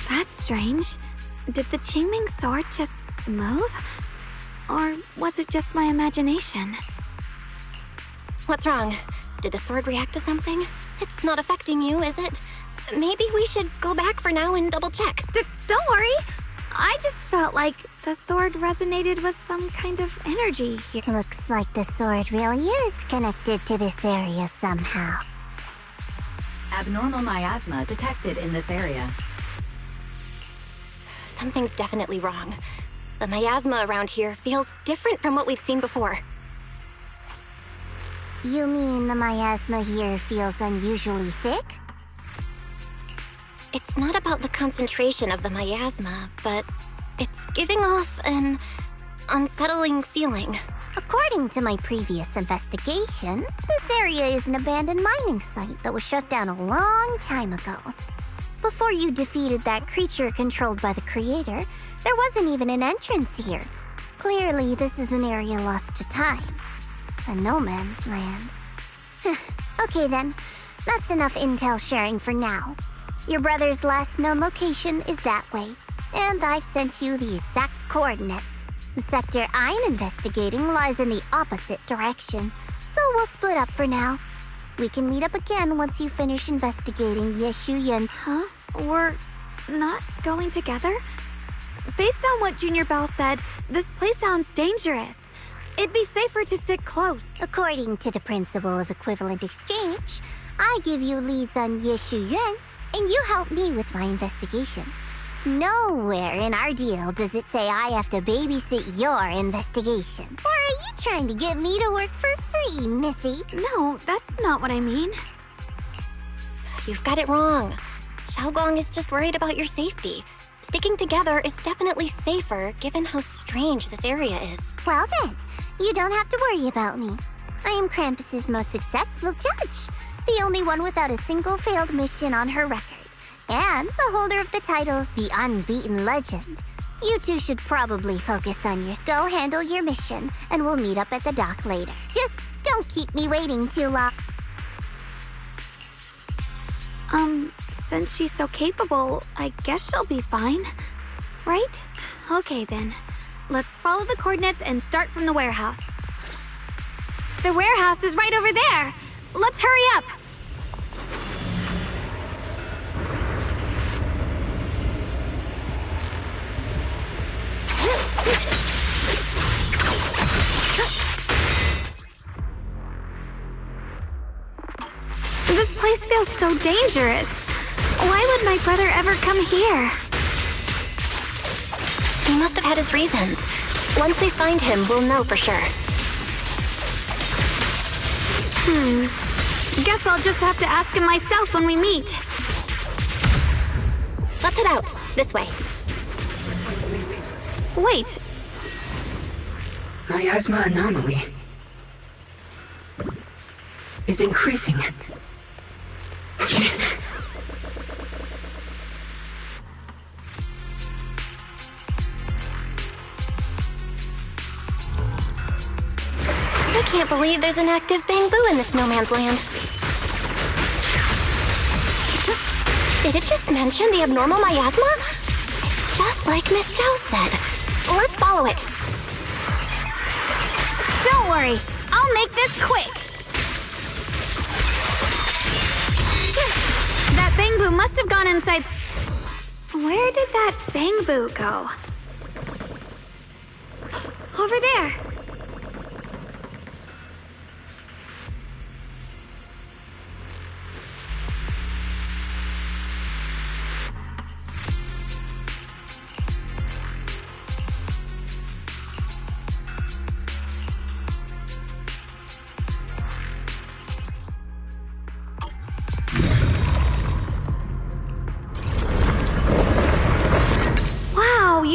That's strange. Did the Qingming sword just move? Or was it just my imagination? What's wrong? Did the sword react to something? It's not affecting you, is it? Maybe we should go back for now and double check. Don't worry. I just felt like the sword resonated with some kind of energy here. Looks like the sword really is connected to this area somehow. Abnormal miasma detected in this area. Something's definitely wrong. The miasma around here feels different from what we've seen before. You mean the miasma here feels unusually thick? It's not about the concentration of the miasma, but it's giving off an unsettling feeling. According to my previous investigation, this area is an abandoned mining site that was shut down a long time ago. Before you defeated that creature controlled by the Creator, there wasn't even an entrance here. Clearly, this is an area lost to time. A no man's land. Okay then, that's enough intel sharing for now. Your brother's last known location is that way, and I've sent you the exact coordinates. The sector I'm investigating lies in the opposite direction, so we'll split up for now. We can meet up again once you finish investigating Yeshuyan. Huh? We're not going together? Based on what Junior Bell said, this place sounds dangerous. It'd be safer to stick close. According to the principle of equivalent exchange, I give you leads on Yeshuyan, and you help me with my investigation. Nowhere in our deal does it say I have to babysit your investigation. Or are you trying to get me to work for free, Missy? No, that's not what I mean. You've got it wrong. Xiaogong is just worried about your safety. Sticking together is definitely safer, given how strange this area is. Well then, you don't have to worry about me. I am Krampus's most successful judge, the only one without a single failed mission on her record, and the holder of the title, the Unbeaten Legend. You two should probably focus on your skill, handle your mission, and we'll meet up at the dock later. Just don't keep me waiting too long. Since she's so capable, I guess she'll be fine. Right? Okay then. Let's follow the coordinates and start from the warehouse. The warehouse is right over there! Let's hurry up! This place feels so dangerous. Why would my brother ever come here? He must have had his reasons. Once we find him, we'll know for sure. Guess I'll just have to ask him myself when we meet. Let's head out. This way. Wait. Miasma anomaly is increasing. I can't believe there's an active bamboo in this no man's land. Did it just mention the abnormal miasma? It's just like Miss Zhao said. Let's follow it. Don't worry. I'll make this quick. That bamboo must have gone inside. Where did that bamboo go? Over there.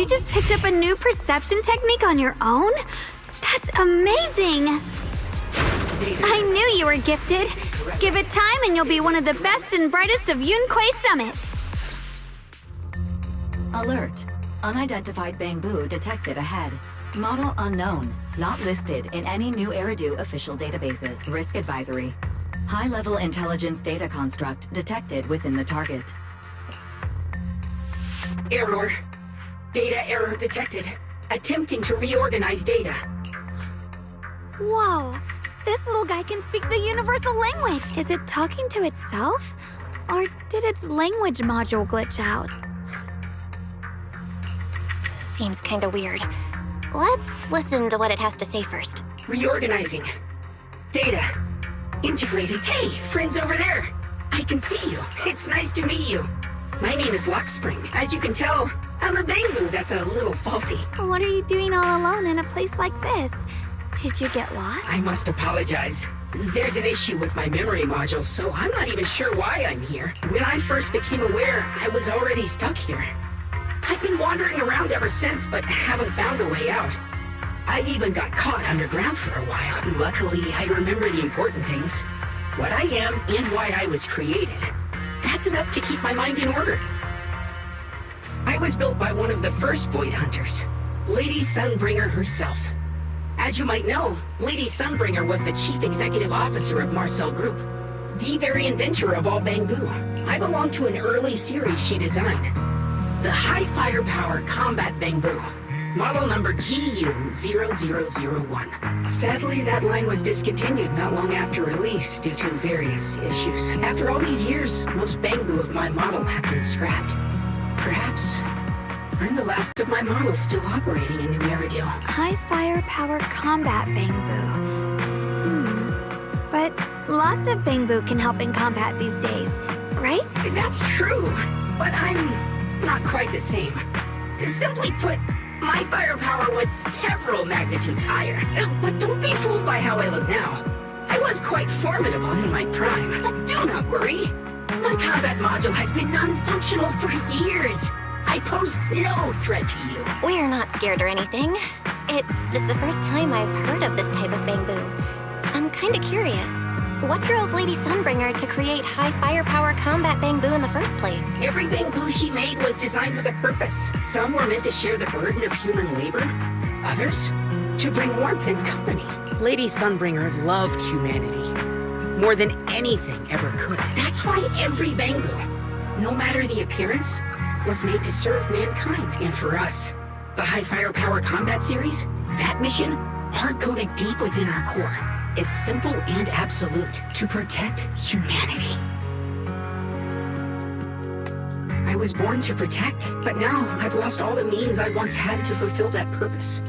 You just picked up a new perception technique on your own? That's amazing! I knew you were gifted. Give it time and you'll be one of the best and brightest of Yunquay Summit. Alert. Unidentified Bangbu detected ahead. Model unknown. Not listed in any new Eridu official databases. Risk advisory. High-level intelligence data construct detected within the target. Error. Data error detected. Attempting to reorganize data. Whoa. This little guy can speak the universal language. Is it talking to itself? Or did its language module glitch out? Seems kinda weird. Let's listen to what it has to say first. Reorganizing. Data. Integrated. Hey, friends over there. I can see you. It's nice to meet you. My name is Luxspring. As you can tell, I'm a Bangbu that's a little faulty. What are you doing all alone in a place like this? Did you get lost? I must apologize. There's an issue with my memory module, so I'm not even sure why I'm here. When I first became aware, I was already stuck here. I've been wandering around ever since, but haven't found a way out. I even got caught underground for a while. Luckily, I remember the important things. What I am and why I was created. That's enough to keep my mind in order. I was built by one of the first Void Hunters, Lady Sunbringer herself. As you might know, Lady Sunbringer was the chief executive officer of Marcel Group, the very inventor of all Bangbu. I belong to an early series she designed. The High Firepower Combat Bangbu, model number GU0001. Sadly, that line was discontinued not long after release due to various issues. After all these years, most Bangbu of my model have been scrapped. Perhaps I'm the last of my models still operating in New Eridu. High firepower combat Bangbu. But lots of Bangbu can help in combat these days, right? That's true, but I'm not quite the same. Simply put, my firepower was several magnitudes higher. But don't be fooled by how I look now. I was quite formidable in my prime. But do not worry. My combat module has been non-functional for years. I pose no threat to you. We're not scared or anything. It's just the first time I've heard of this type of Bangbu. I'm kinda curious. What drove Lady Sunbringer to create high firepower combat Bangbu in the first place? Every Bangbu she made was designed with a purpose. Some were meant to share the burden of human labor. Others, to bring warmth and company. Lady Sunbringer loved humanity more than anything ever could. That's why every Bangbu, no matter the appearance, was made to serve mankind. And for us, the High Firepower Combat Series, that mission, hard-coded deep within our core, is simple and absolute: to protect humanity. I was born to protect, but now I've lost all the means I once had to fulfill that purpose.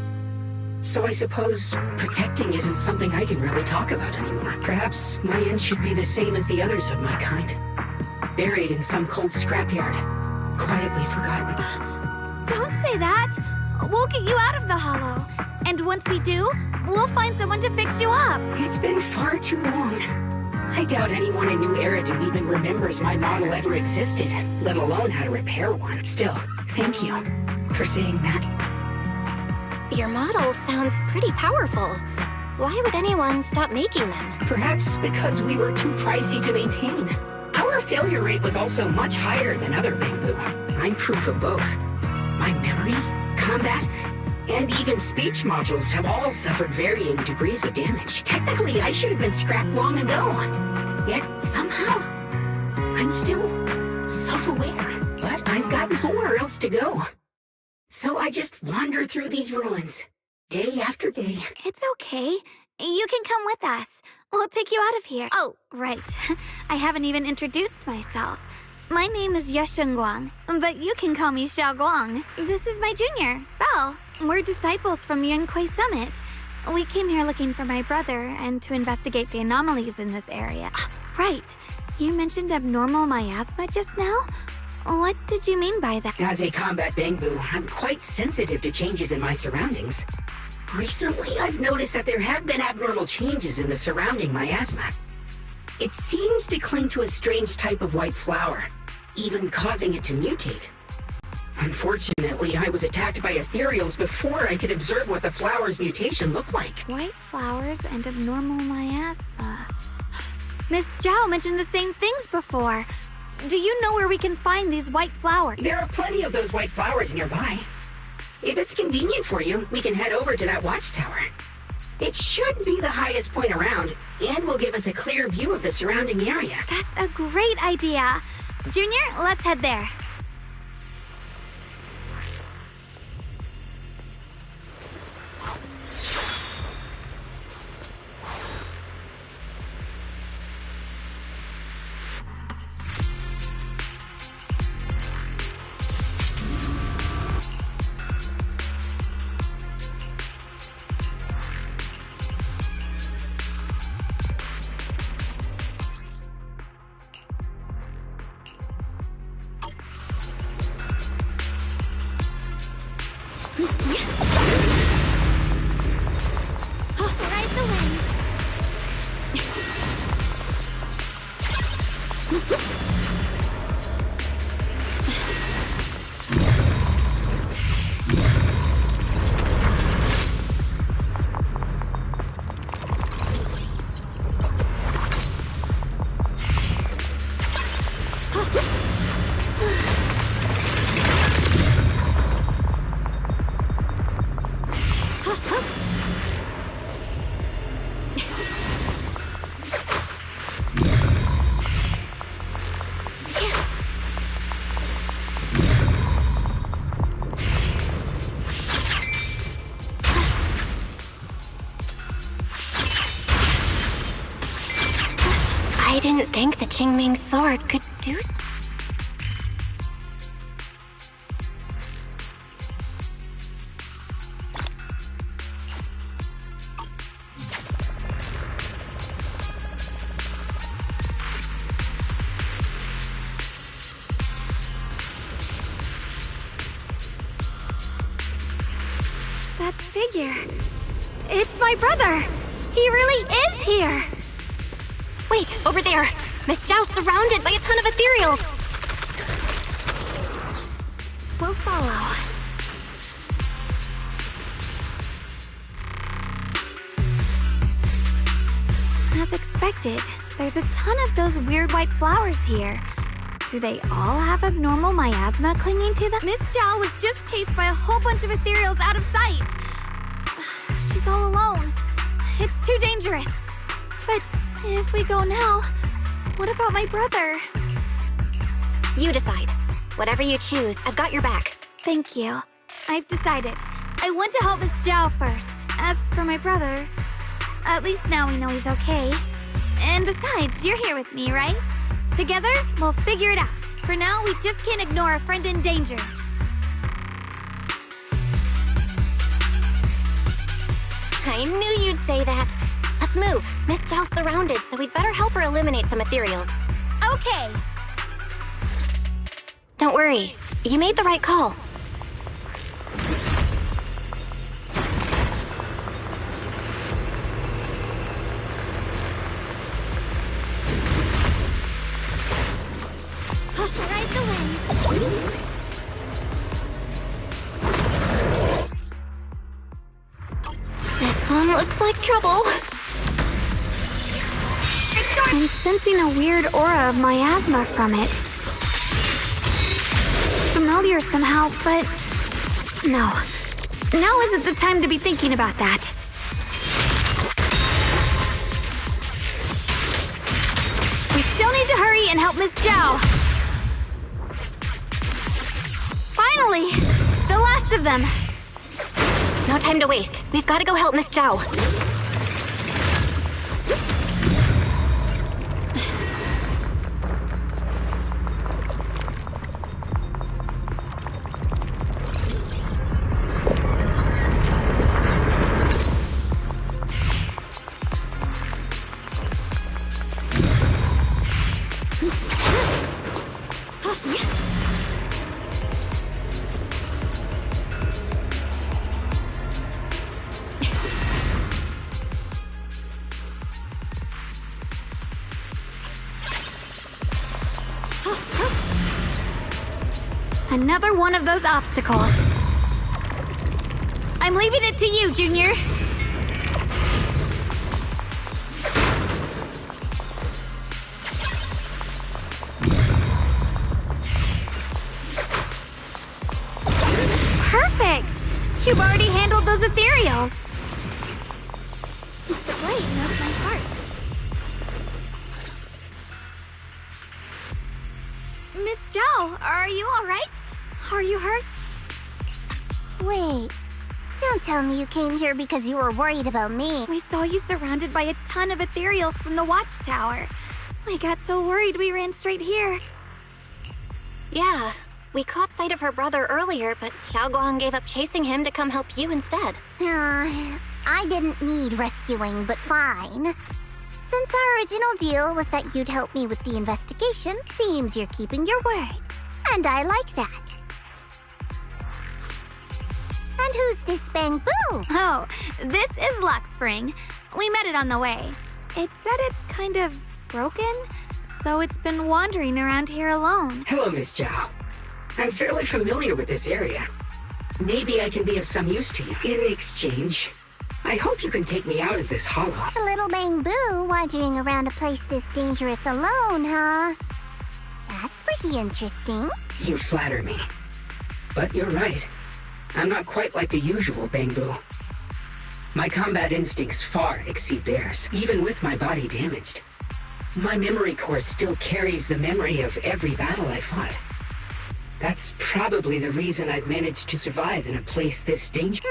So I suppose protecting isn't something I can really talk about anymore. Perhaps my end should be the same as the others of my kind. Buried in some cold scrapyard. Quietly forgotten. Don't say that! We'll get you out of the hollow. And once we do, we'll find someone to fix you up. It's been far too long. I doubt anyone in New Eridu even remembers my model ever existed, let alone how to repair one. Still, thank you for saying that. Your model sounds pretty powerful. Why would anyone stop making them? Perhaps because we were too pricey to maintain. Our failure rate was also much higher than other Bangbu. I'm proof of both. My memory, combat, and even speech modules have all suffered varying degrees of damage. Technically, I should have been scrapped long ago. Yet, somehow, I'm still self-aware. But I've got nowhere else to go. So I just wander through these ruins, day after day. It's okay. You can come with us. We'll take you out of here. Oh, right. I haven't even introduced myself. My name is Guang, but you can call me Guang. This is my junior, Belle. We're disciples from Yunquay Summit. We came here looking for my brother and to investigate the anomalies in this area. Right. You mentioned abnormal miasma just now? What did you mean by that? As a combat Bangbu, I'm quite sensitive to changes in my surroundings. Recently, I've noticed that there have been abnormal changes in the surrounding miasma. It seems to cling to a strange type of white flower, even causing it to mutate. Unfortunately, I was attacked by ethereals before I could observe what the flower's mutation looked like. White flowers and abnormal miasma. Miss Zhao mentioned the same things before. Do you know where we can find these white flowers? There are plenty of those white flowers nearby. If it's convenient for you, we can head over to that watchtower. It should be the highest point around, and will give us a clear view of the surrounding area. That's a great idea. Junior, let's head there. Ride the wind. I didn't think the Qingming sword could do That figure. It's my brother. He really is here. Wait, over there! Miss Zhao's surrounded by a ton of ethereals! We'll follow. As expected, there's a ton of those weird white flowers here. Do they all have abnormal miasma clinging to them? Miss Zhao was just chased by a whole bunch of ethereals out of sight. She's all alone. It's too dangerous. But if we go now, what about my brother? You decide. Whatever you choose, I've got your back. Thank you. I've decided. I want to help Miss Zhao first. As for my brother, at least now we know he's okay. And besides, you're here with me, right? Together, we'll figure it out. For now, we just can't ignore a friend in danger. I knew you'd say that. Let's move. Miss Zhao's surrounded, so we'd better help her eliminate some ethereals. Okay. Don't worry. You made the right call. Ride the wind. This one looks like trouble. I'm sensing a weird aura of miasma from it. Familiar somehow, but no. Now isn't the time to be thinking about that. We still need to hurry and help Miss Zhao. Finally! The last of them! No time to waste. We've got to go help Miss Zhao. Another one of those obstacles. I'm leaving it to you, Junior. Perfect! You've already handled those ethereals. The blade knows my heart. Miss Zhao, are you all right? Are you hurt? Wait, don't tell me you came here because you were worried about me. We saw you surrounded by a ton of ethereals from the watchtower. We got so worried we ran straight here. Yeah, we caught sight of her brother earlier, but Xiaoguang gave up chasing him to come help you instead. I didn't need rescuing, but fine. Since our original deal was that you'd help me with the investigation, seems you're keeping your word. And I like that. And who's this Bang Boo? Oh, this is Luxspring. We met it on the way. It said it's kind of broken, so it's been wandering around here alone. Hello, Miss Zhao. I'm fairly familiar with this area. Maybe I can be of some use to you. In exchange, I hope you can take me out of this hollow. A little Bang Boo wandering around a place this dangerous alone, huh? That's pretty interesting. You flatter me. But you're right. I'm not quite like the usual Bang Boo. My combat instincts far exceed theirs, even with my body damaged. My memory core still carries the memory of every battle I fought. That's probably the reason I've managed to survive in a place this dangerous.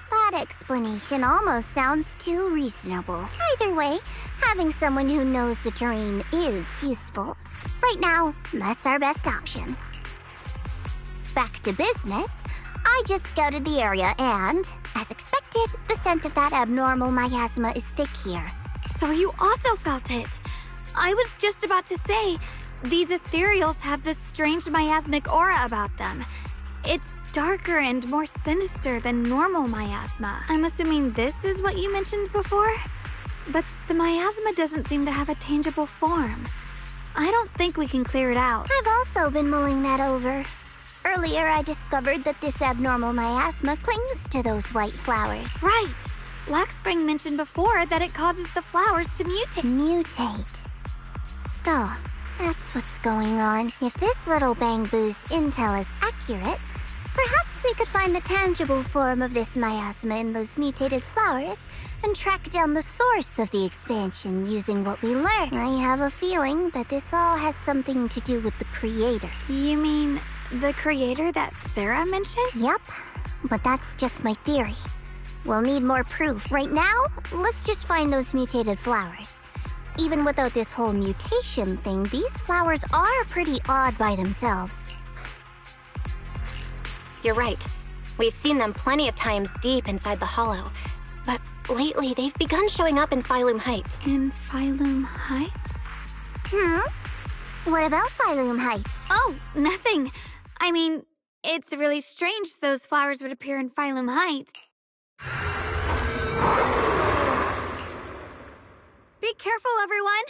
That explanation almost sounds too reasonable. Either way, having someone who knows the terrain is useful. Right now, that's our best option. Back to business. I just scouted the area and, as expected, the scent of that abnormal miasma is thick here. So you also felt it. I was just about to say, these ethereals have this strange miasmic aura about them. It's darker and more sinister than normal miasma. I'm assuming this is what you mentioned before? But the miasma doesn't seem to have a tangible form. I don't think we can clear it out. I've also been mulling that over. Earlier, I discovered that this abnormal miasma clings to those white flowers. Right. Luxspring mentioned before that it causes the flowers to mutate. Mutate. So, that's what's going on. If this little Bang Boo's intel is accurate, perhaps we could find the tangible form of this miasma in those mutated flowers and track down the source of the expansion using what we learned. I have a feeling that this all has something to do with the creator. You mean the creator that Sarah mentioned? Yep, but that's just my theory. We'll need more proof. Right now, let's just find those mutated flowers. Even without this whole mutation thing, these flowers are pretty odd by themselves. You're right. We've seen them plenty of times deep inside the hollow. But lately, they've begun showing up in Phylum Heights. In Phylum Heights? What about Phylum Heights? Oh, nothing. I mean, it's really strange those flowers would appear in Phylum Heights. Be careful, everyone!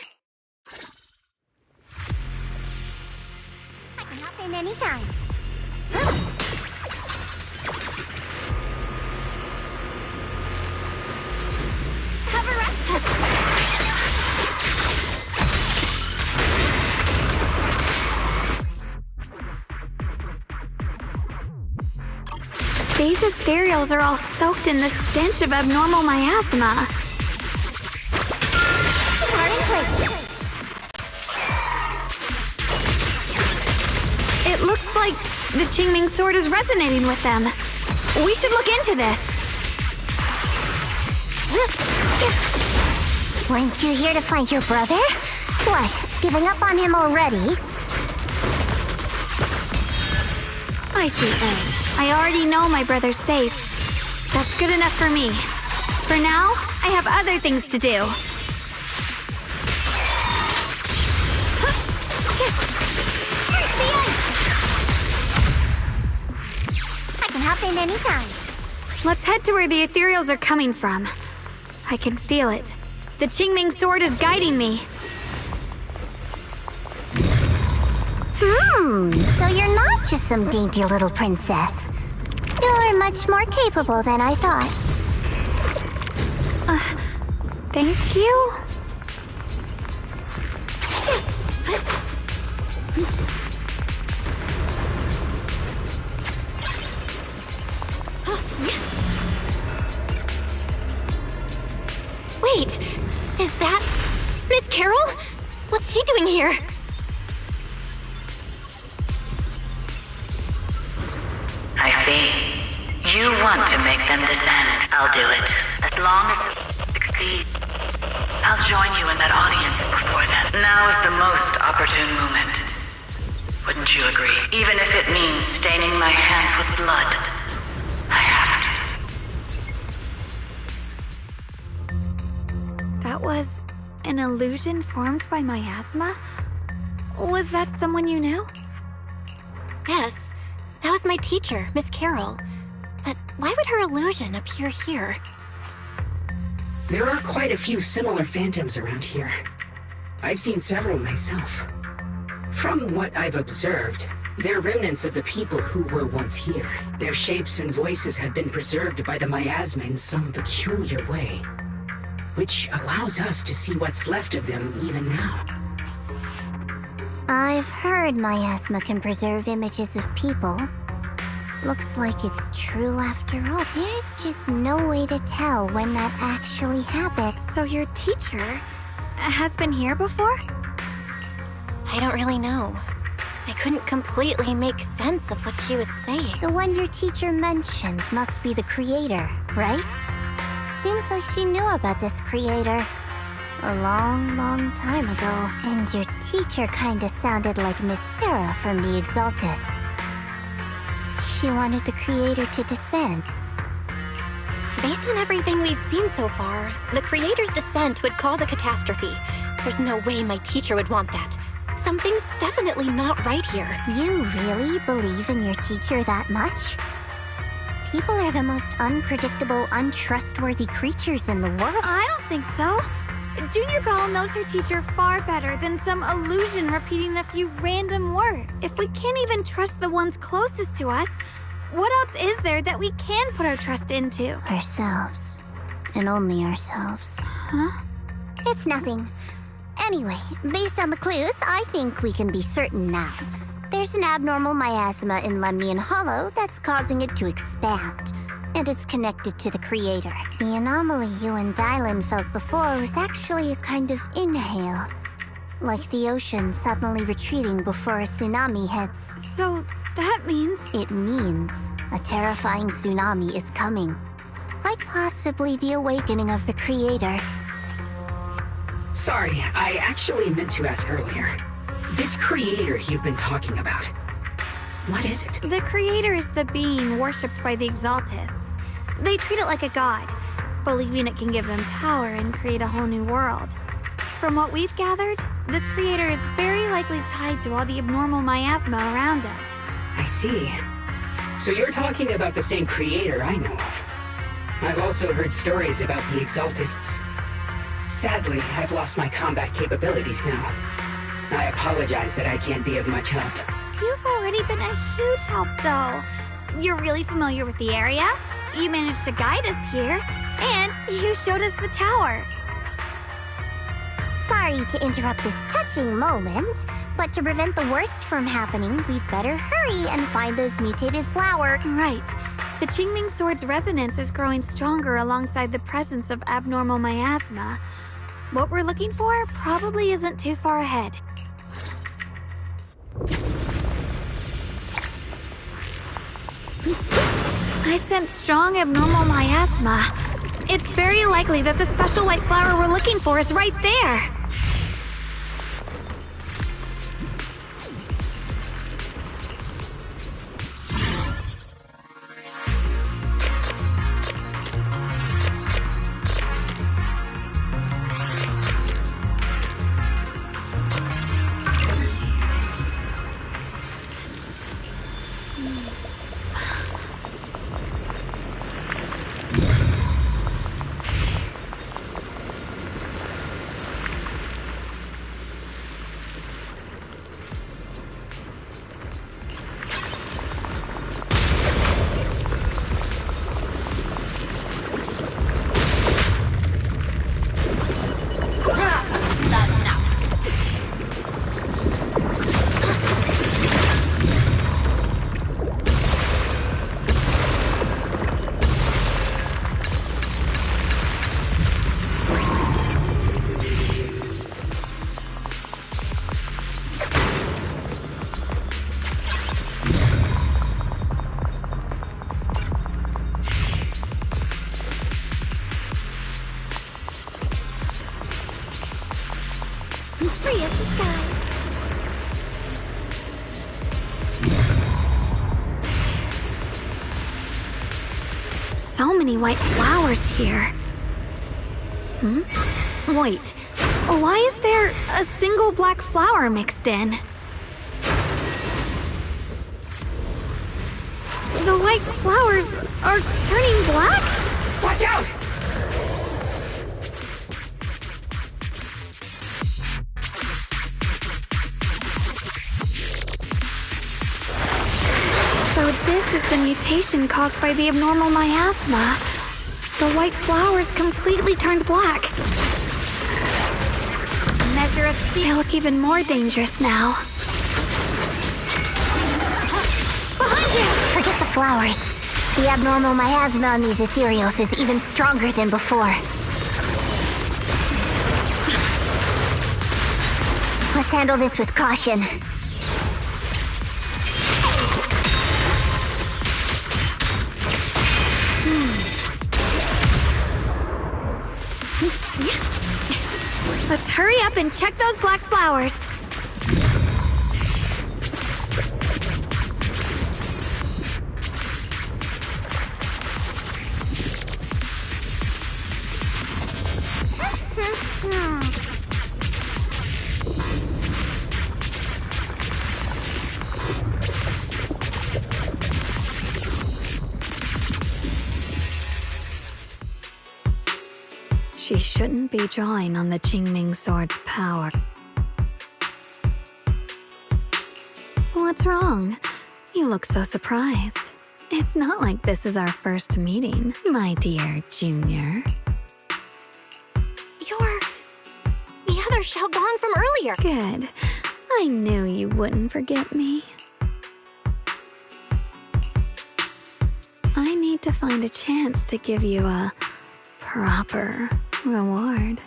I can hop in anytime. Have a rest! These ethereals are all soaked in the stench of abnormal miasma. It looks like the Qingming sword is resonating with them. We should look into this. Weren't you here to find your brother? What, giving up on him already? I see. I already know my brother's safe. That's good enough for me. For now, I have other things to do. I can hop in anytime. Let's head to where the ethereals are coming from. I can feel it. The Qingming sword is guiding me. So you're not just some dainty little princess. You're much more capable than I thought. Thank you? Wait, is that Miss Carol? What's she doing here? I see. You want to make them descend. I'll do it. As long as they succeed. I'll join you in that audience before then. Now is the most opportune moment. Wouldn't you agree? Even if it means staining my hands with blood. I have to. That was an illusion formed by miasma? Was that someone you knew? Yes, that was my teacher, Miss Carol. But why would her illusion appear here? There are quite a few similar phantoms around here. I've seen several myself. From what I've observed, they're remnants of the people who were once here. Their shapes and voices have been preserved by the miasma in some peculiar way, which allows us to see what's left of them even now. I've heard miasma can preserve images of people. Looks like it's true after all. There's just no way to tell when that actually happened. So your teacher has been here before? I don't really know. I couldn't completely make sense of what she was saying. The one your teacher mentioned must be the creator, right? Seems like she knew about this creator a long time ago. And your teacher kinda sounded like Miss Sarah from the Exaltists. She wanted the creator to descend. Based on everything we've seen so far, the creator's descent would cause a catastrophe. There's no way my teacher would want that. Something's definitely not right here. You really believe in your teacher that much? People are the most unpredictable, untrustworthy creatures in the world. I don't think so. Junior Belle knows her teacher far better than some illusion repeating a few random words. If we can't even trust the ones closest to us, what else is there that we can put our trust into? Ourselves. And only ourselves. Huh? It's nothing. Anyway, based on the clues, I think we can be certain now. There's an abnormal miasma in Lemnian Hollow that's causing it to expand. And it's connected to the creator. The anomaly you and Dylan felt before was actually a kind of inhale. Like the ocean suddenly retreating before a tsunami hits. So that means... It means a terrifying tsunami is coming. Quite possibly the awakening of the creator. Sorry, I actually meant to ask earlier. This creator you've been talking about, what is it? The creator is the being worshipped by the Exaltists. They treat it like a god, believing it can give them power and create a whole new world. From what we've gathered, this creator is very likely tied to all the abnormal miasma around us. I see. So you're talking about the same creator I know of. I've also heard stories about the Exaltists. Sadly, I've lost my combat capabilities now. I apologize that I can't be of much help. You've already been a huge help, though. You're really familiar with the area, you managed to guide us here, and you showed us the tower. Sorry to interrupt this touching moment, but to prevent the worst from happening, we'd better hurry and find those mutated flowers. Right. The Qingming Sword's resonance is growing stronger alongside the presence of abnormal miasma. What we're looking for probably isn't too far ahead. I sense strong abnormal miasma. It's very likely that the special white flower we're looking for is right there. so many white flowers here. Wait, why is there a single black flower mixed in? The white flowers are turning black? Watch out! So this is the mutation caused by the abnormal miasma. The white flowers completely turned black. Measure of speed. They look even more dangerous now. Behind you! Forget the flowers. The abnormal miasma on these ethereals is even stronger than before. Let's handle this with caution. Let's hurry up and check those black flowers. She shouldn't be drawing on the Qingming sword's power. What's wrong? You look so surprised. It's not like this is our first meeting, my dear Junior. You're the other Xiaogong from earlier. Good. I knew you wouldn't forget me. I need to find a chance to give you a proper reward.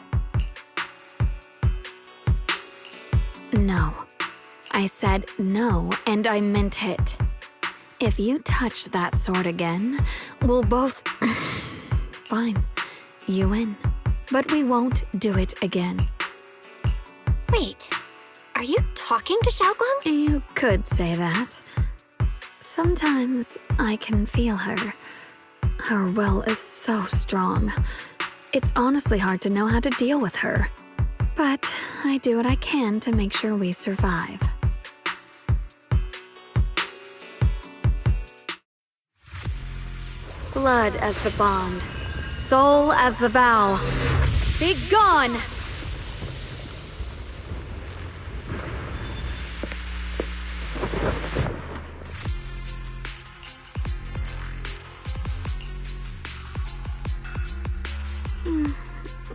No. I said no, and I meant it. If you touch that sword again, we'll both... Fine. You win. But we won't do it again. Wait, are you talking to Xiaogong? You could say that. Sometimes I can feel her. Her will is so strong. It's honestly hard to know how to deal with her. But I do what I can to make sure we survive. Blood as the bond. Soul as the vow. Be gone!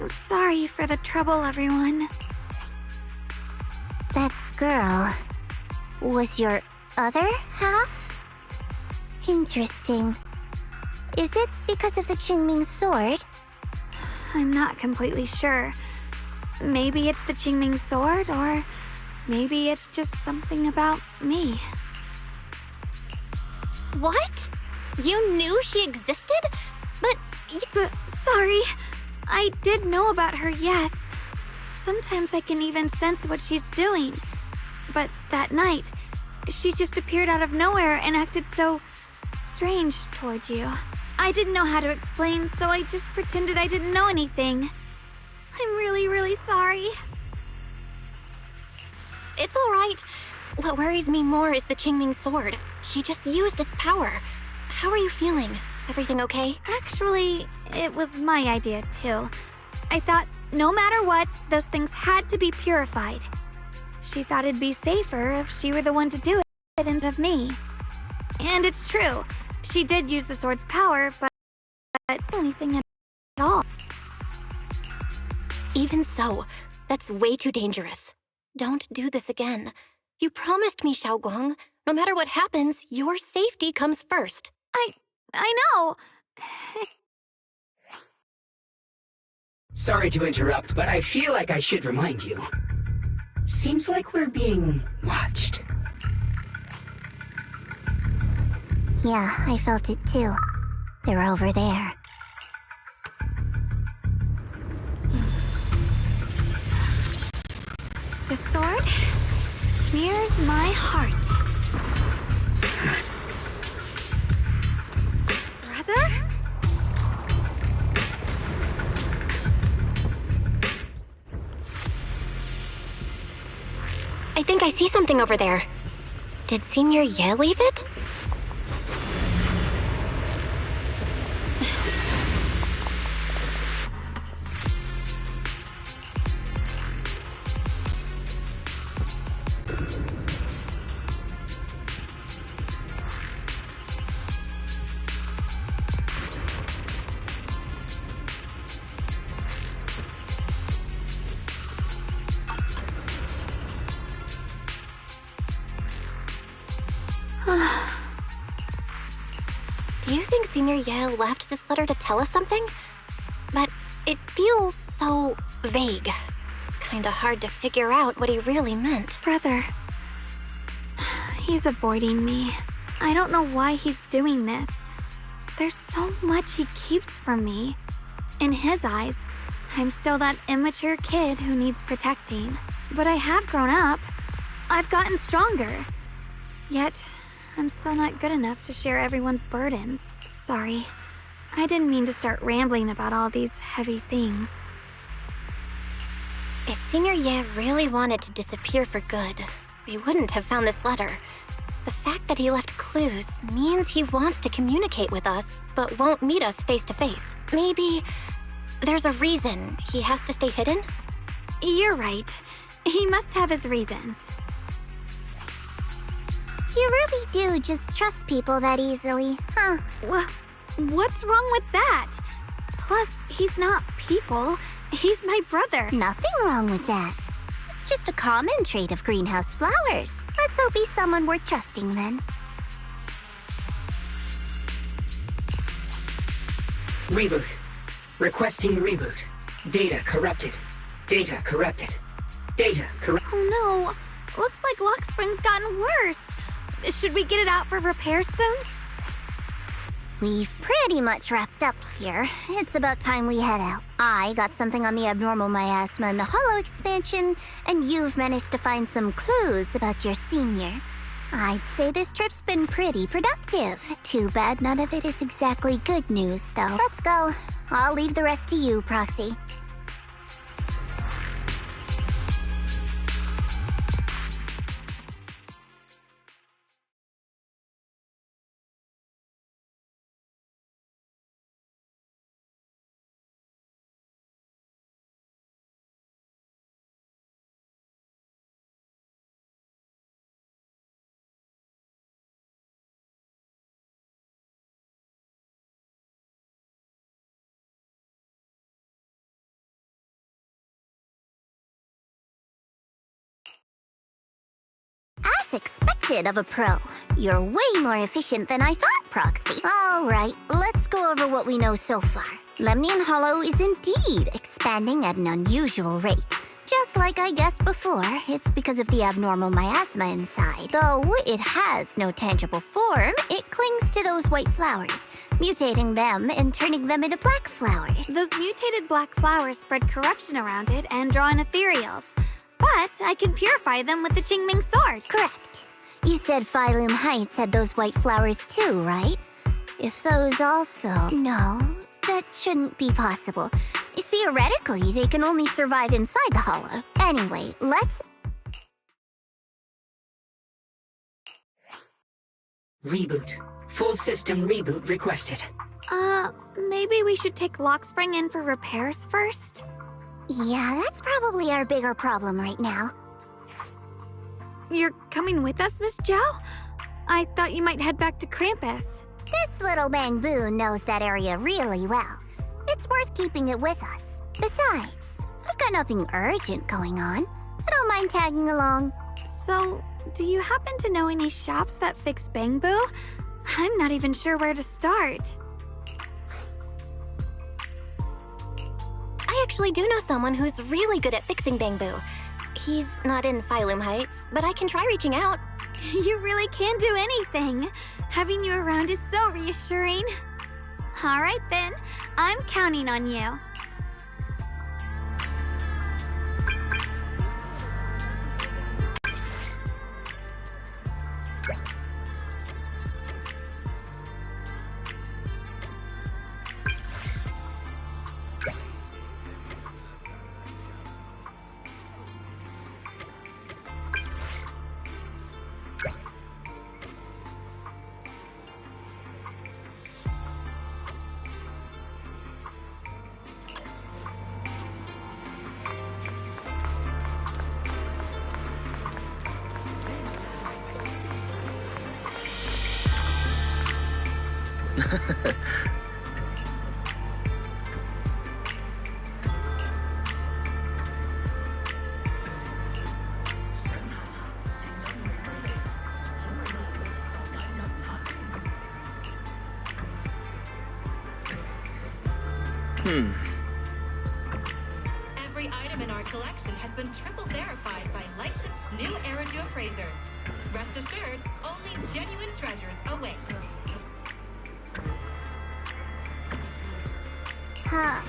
Sorry for the trouble, everyone. That girl was your other half? Interesting. Is it because of the Qingming sword? I'm not completely sure. Maybe it's the Qingming sword, or maybe it's just something about me. What? You knew she existed? But sorry. I did know about her, yes. Sometimes I can even sense what she's doing. But that night, she just appeared out of nowhere and acted so strange toward you. I didn't know how to explain, so I just pretended I didn't know anything. I'm really, really sorry. It's all right. What worries me more is the Qingming sword. She just used its power. How are you feeling? Everything okay? Actually, it was my idea too. I thought no matter what, those things had to be purified. She thought it'd be safer if she were the one to do it instead of me. And it's true. She did use the sword's power, but anything at all. Even so, that's way too dangerous. Don't do this again. You promised me, Xiaogong. No matter what happens, your safety comes first. I know. Sorry to interrupt, but I feel like I should remind you. Seems like we're being watched. Yeah, I felt it too. They're over there. The sword mirrors my heart. Brother? think I see something over there. Did Senior Ye leave it? Do you think Senior Ye left this letter to tell us something? But it feels so vague. Kinda hard to figure out what he really meant. Brother. He's avoiding me. I don't know why he's doing this. There's so much he keeps from me. In his eyes, I'm still that immature kid who needs protecting. But I have grown up. I've gotten stronger. Yet, I'm still not good enough to share everyone's burdens. Sorry. I didn't mean to start rambling about all these heavy things. If Senior Ye really wanted to disappear for good, we wouldn't have found this letter. The fact that he left clues means he wants to communicate with us, but won't meet us face to face. Maybe there's a reason he has to stay hidden? You're right. He must have his reasons. You really do just trust people that easily, huh? What's wrong with that? Plus, he's not people. He's my brother. Nothing wrong with that. It's just a common trait of greenhouse flowers. Let's hope he's someone worth trusting then. Reboot. Requesting reboot. Data corrupted. Data corrupted. Data corrupted. Oh no. Looks like Lock Spring's gotten worse. Should we get it out for repairs soon? We've pretty much wrapped up here. It's about time we head out. I got something on the abnormal miasma and the hollow expansion, and you've managed to find some clues about your senior. I'd say this trip's been pretty productive. Too bad none of it is exactly good news, though. Let's go. I'll leave the rest to you, Proxy. As expected of a pro. You're way more efficient than I thought, Proxy. All right, let's go over what we know so far. Lemnian Hollow is indeed expanding at an unusual rate. Just like I guessed before, it's because of the abnormal miasma inside. Though it has no tangible form, it clings to those white flowers, mutating them and turning them into black flowers. Those mutated black flowers spread corruption around it and draw in ethereals. But I can purify them with the Qingming sword. Correct. You said Phylum Heights had those white flowers too, right? If those also... No, that shouldn't be possible. Theoretically, they can only survive inside the hollow. Anyway, let's... Reboot. Full system reboot requested. Maybe we should take Lock Spring in for repairs first? Yeah, that's probably our bigger problem right now. You're coming with us, Miss Zhao? I thought you might head back to Krampus. This little bamboo knows that area really well. It's worth keeping it with us. Besides, I've got nothing urgent going on. I don't mind tagging along. So, do you happen to know any shops that fix bamboo? I'm not even sure where to start. I actually do know someone who's really good at fixing bamboo. He's not in Phylum Heights, but I can try reaching out. You really can do anything. Having you around is so reassuring. All right then, I'm counting on you. Every item in our collection has been triple verified by licensed new Eridu appraisers. Rest assured, only genuine treasures await. Huh.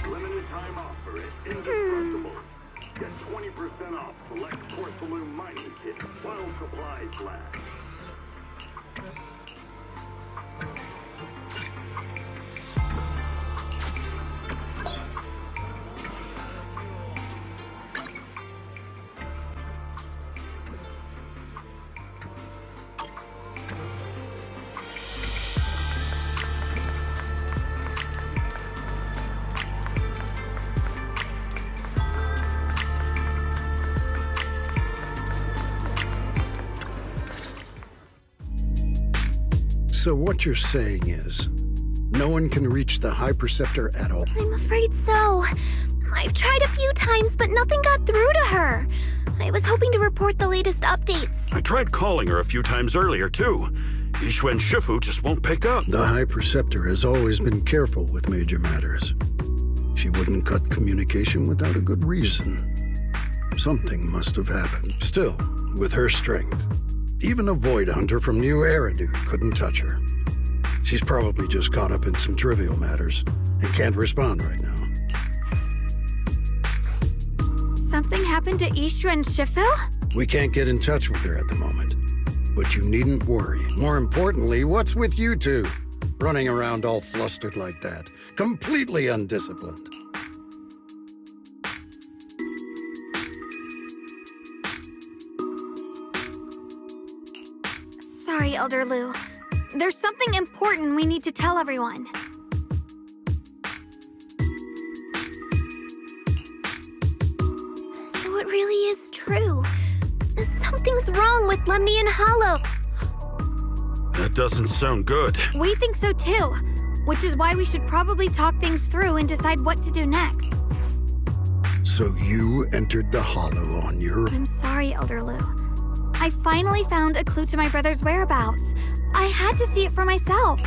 Limited time offer is indestructible. Get 20% off select porcelain mining kits while supplies last. So what you're saying is, no one can reach the High Preceptor at all? I'm afraid so. I've tried a few times, but nothing got through to her. I was hoping to report the latest updates. I tried calling her a few times earlier, too. Yixuan Shifu just won't pick up. The High Preceptor has always been careful with major matters. She wouldn't cut communication without a good reason. Something must have happened. Still, with her strength, even a Void Hunter from New Eridu couldn't touch her. She's probably just caught up in some trivial matters and can't respond right now. Something happened to Yixuan Shifu? We can't get in touch with her at the moment. But you needn't worry. More importantly, what's with you two? Running around all flustered like that. Completely undisciplined. Sorry, Elder Lu. There's something important we need to tell everyone. So it really is true. Something's wrong with Lemnian Hollow. That doesn't sound good. We think so too, which is why we should probably talk things through and decide what to do next. So you entered the Hollow on your... I'm sorry, Elder Lu. I finally found a clue to my brother's whereabouts. I had to see it for myself.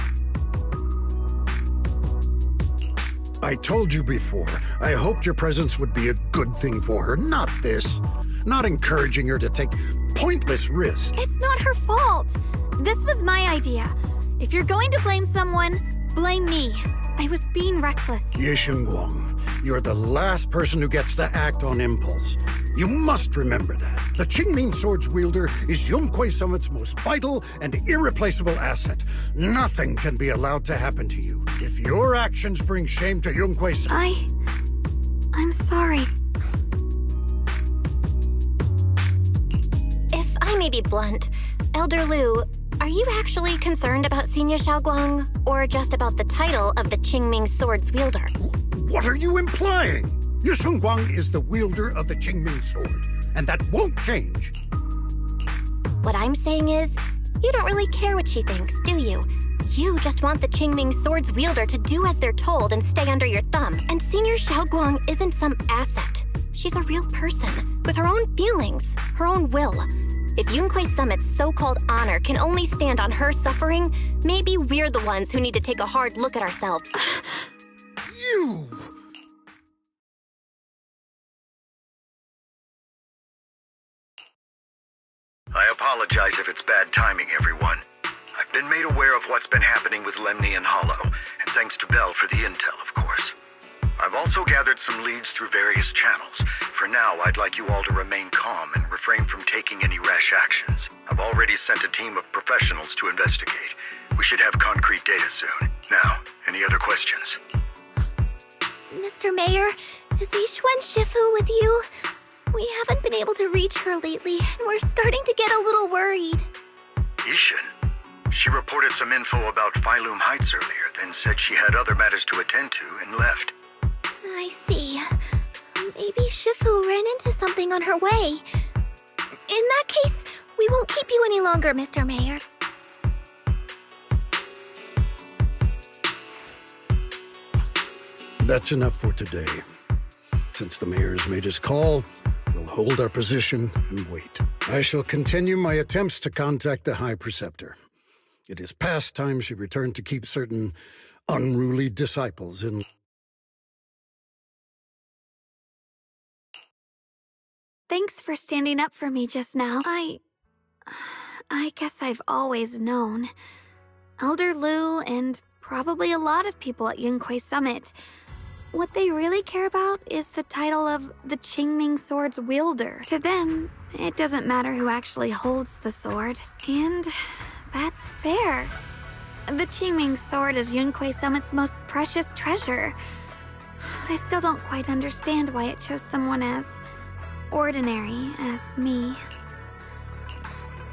I told you before, I hoped your presence would be a good thing for her, not this. Not encouraging her to take pointless risks. It's not her fault. This was my idea. If you're going to blame someone, blame me. I was being reckless. Ye Guang, you're the last person who gets to act on impulse. You must remember that. The Qingming Sword's wielder is Yunquay Summit's most vital and irreplaceable asset. Nothing can be allowed to happen to you. If your actions bring shame to Yunquay Summit... I'm sorry. If I may be blunt, Elder Lu, are you actually concerned about Senior Xiaoguang, or just about the title of the Qingming Sword's wielder? What are you implying? Ye Guang is the wielder of the Qingming Sword, and that won't change. What I'm saying is, you don't really care what she thinks, do you? You just want the Qingming Sword's wielder to do as they're told and stay under your thumb. And Senior Xiaoguang isn't some asset. She's a real person. with her own feelings, her own will. If Yunquei Summit's so-called honor can only stand on her suffering, maybe we're the ones who need to take a hard look at ourselves. You! I apologize if it's bad timing, everyone. I've been made aware of what's been happening with Lemny and Hollow, and thanks to Bell for the intel, of course. I've also gathered some leads through various channels. For now, I'd like you all to remain calm and refrain from taking any rash actions. I've already sent a team of professionals to investigate. We should have concrete data soon. Now, any other questions? Mr. Mayor, is Yixuan Shifu with you? We haven't been able to reach her lately, and we're starting to get a little worried. Yixuan? She reported some info about Phylum Heights earlier, then said she had other matters to attend to and left. I see. Maybe Shifu ran into something on her way. In that case, we won't keep you any longer, Mr. Mayor. That's enough for today. Since the mayor's made his call, we'll hold our position and wait. I shall continue my attempts to contact the High Preceptor. It is past time she returned to keep certain unruly disciples in... Thanks for standing up for me just now. I guess I've always known. Elder Lu and probably a lot of people at Yunquei Summit, what they really care about is the title of the Qingming Sword's wielder. To them, it doesn't matter who actually holds the sword. And that's fair. The Qingming Sword is Yunquei Summit's most precious treasure. I still don't quite understand why it chose someone as ordinary as me.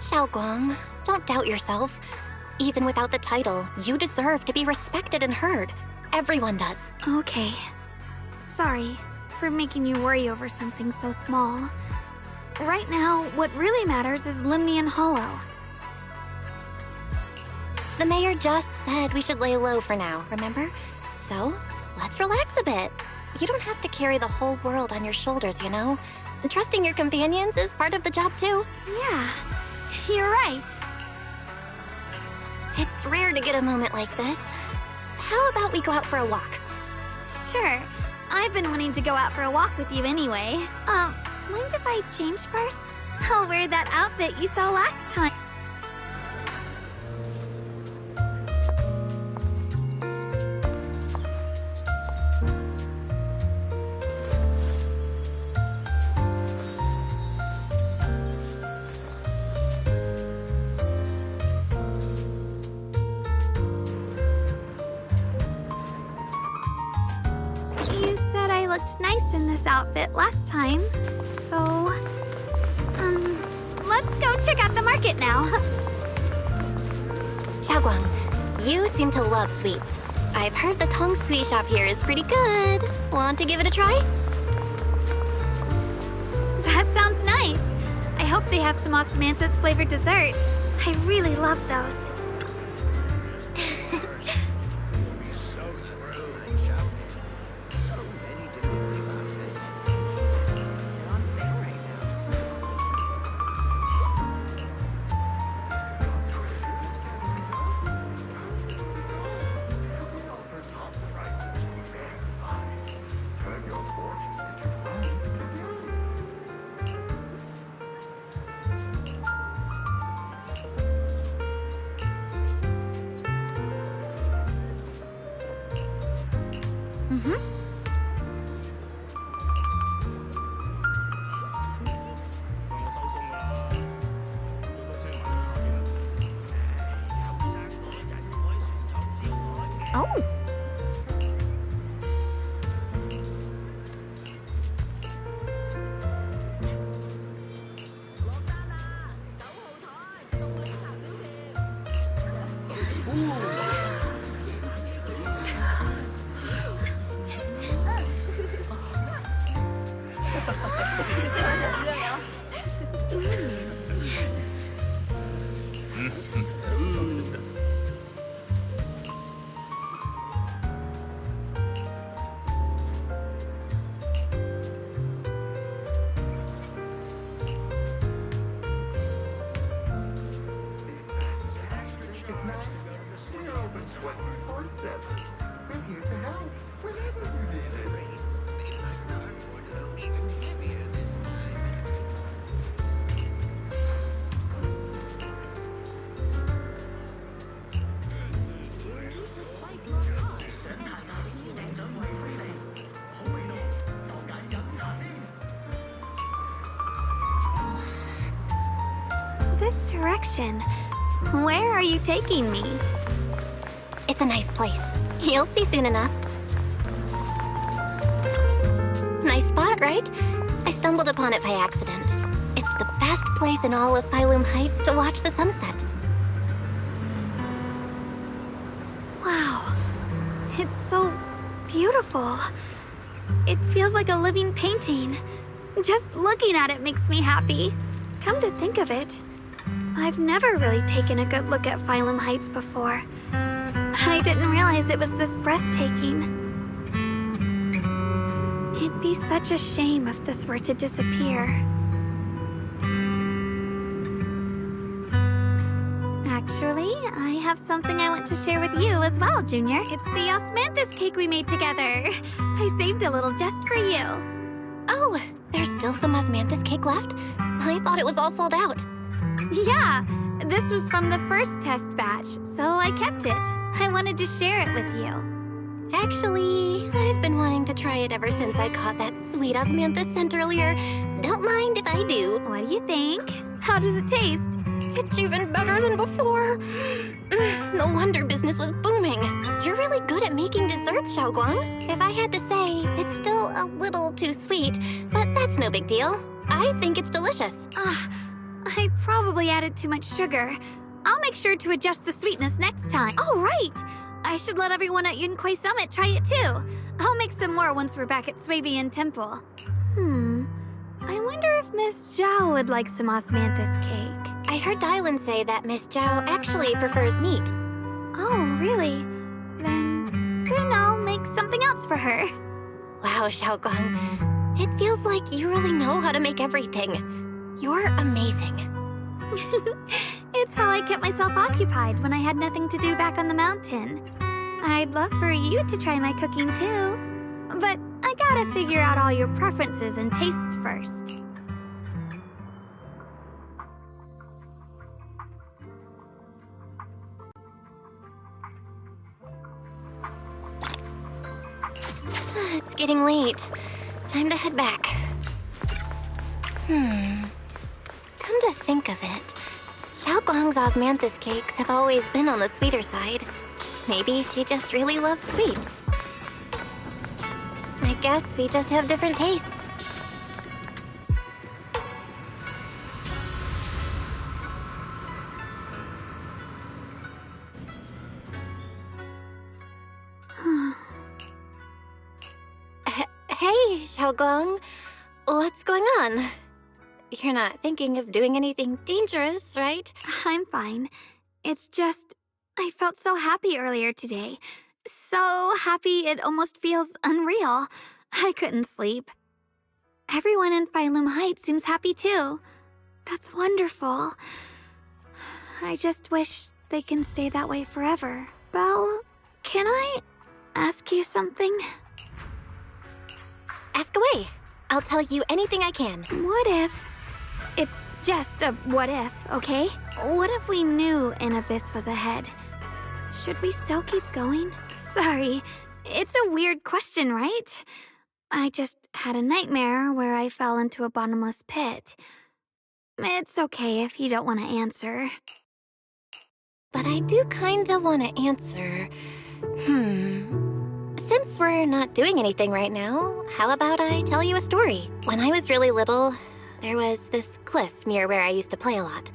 Xiaoguang, don't doubt yourself. Even without the title, you deserve to be respected and heard. Everyone does. Okay. Sorry for making you worry over something so small. Right now, what really matters is Lemny and Hollow. The mayor just said we should lay low for now, remember? So, let's relax a bit. You don't have to carry the whole world on your shoulders, you know? Trusting your companions is part of the job, too. Yeah, you're right. It's rare to get a moment like this. How about we go out for a walk? Sure. I've been wanting to go out for a walk with you anyway. Mind if I change first? I'll wear that outfit you saw last time. Looked nice in this outfit last time, so let's go check out the market now. Xiaoguang, you seem to love sweets. I've heard the Tong Sui shop here is pretty good. Want to give it a try? That sounds nice. I hope they have some osmanthus flavored desserts. I really love those. Oh. This direction. Where are you taking me? It's a nice place. You'll see soon enough. Nice spot, right? I stumbled upon it by accident. It's the best place in all of Phylum Heights to watch the sunset. Wow. It's so beautiful. It feels like a living painting. Just looking at it makes me happy. Come to think of it, I've never really taken a good look at Phylum Heights before. I didn't realize it was this breathtaking. It'd be such a shame if this were to disappear. Actually, I have something I want to share with you as well, Junior. It's the osmanthus cake we made together. I saved a little just for you. Oh, there's still some osmanthus cake left? I thought it was all sold out. Yeah, this was from the first test batch, so I kept it. I wanted to share it with you. Actually, I've been wanting to try it ever since I caught that sweet osmanthus scent earlier. Don't mind if I do. What do you think? How does it taste? It's even better than before. No wonder business was booming. You're really good at making desserts, Xiaoguang. If I had to say, it's still a little too sweet, but that's no big deal. I think it's delicious. I probably added too much sugar. I'll make sure to adjust the sweetness next time. Oh, right! I should let everyone at Yunquay Summit try it too. I'll make some more once we're back at Swabian Temple. I wonder if Miss Zhao would like some osmanthus cake. I heard Dylan say that Miss Zhao actually prefers meat. Oh, really? Then I'll make something else for her. Wow, Xiaoguang. It feels like you really know how to make everything. You're amazing. It's how I kept myself occupied when I had nothing to do back on the mountain. I'd love for you to try my cooking too. But I gotta figure out all your preferences and tastes first. It's getting late. Time to head back. Come to think of it, Xiaoguang's osmanthus cakes have always been on the sweeter side. Maybe she just really loves sweets. I guess we just have different tastes. Hey, Xiaoguang. What's going on? You're not thinking of doing anything dangerous, right? I'm fine. It's just, I felt so happy earlier today. So happy it almost feels unreal. I couldn't sleep. Everyone in Phylum Heights seems happy too. That's wonderful. I just wish they can stay that way forever. Belle, can I ask you something? Ask away. I'll tell you anything I can. What if... It's just a what if, okay? What if we knew an abyss was ahead? Should we still keep going? Sorry, it's a weird question, right? I just had a nightmare where I fell into a bottomless pit. It's okay if you don't want to answer. But I do kinda want to answer. Since we're not doing anything right now, how about I tell you a story? When I was really little, there was this cliff near where I used to play a lot.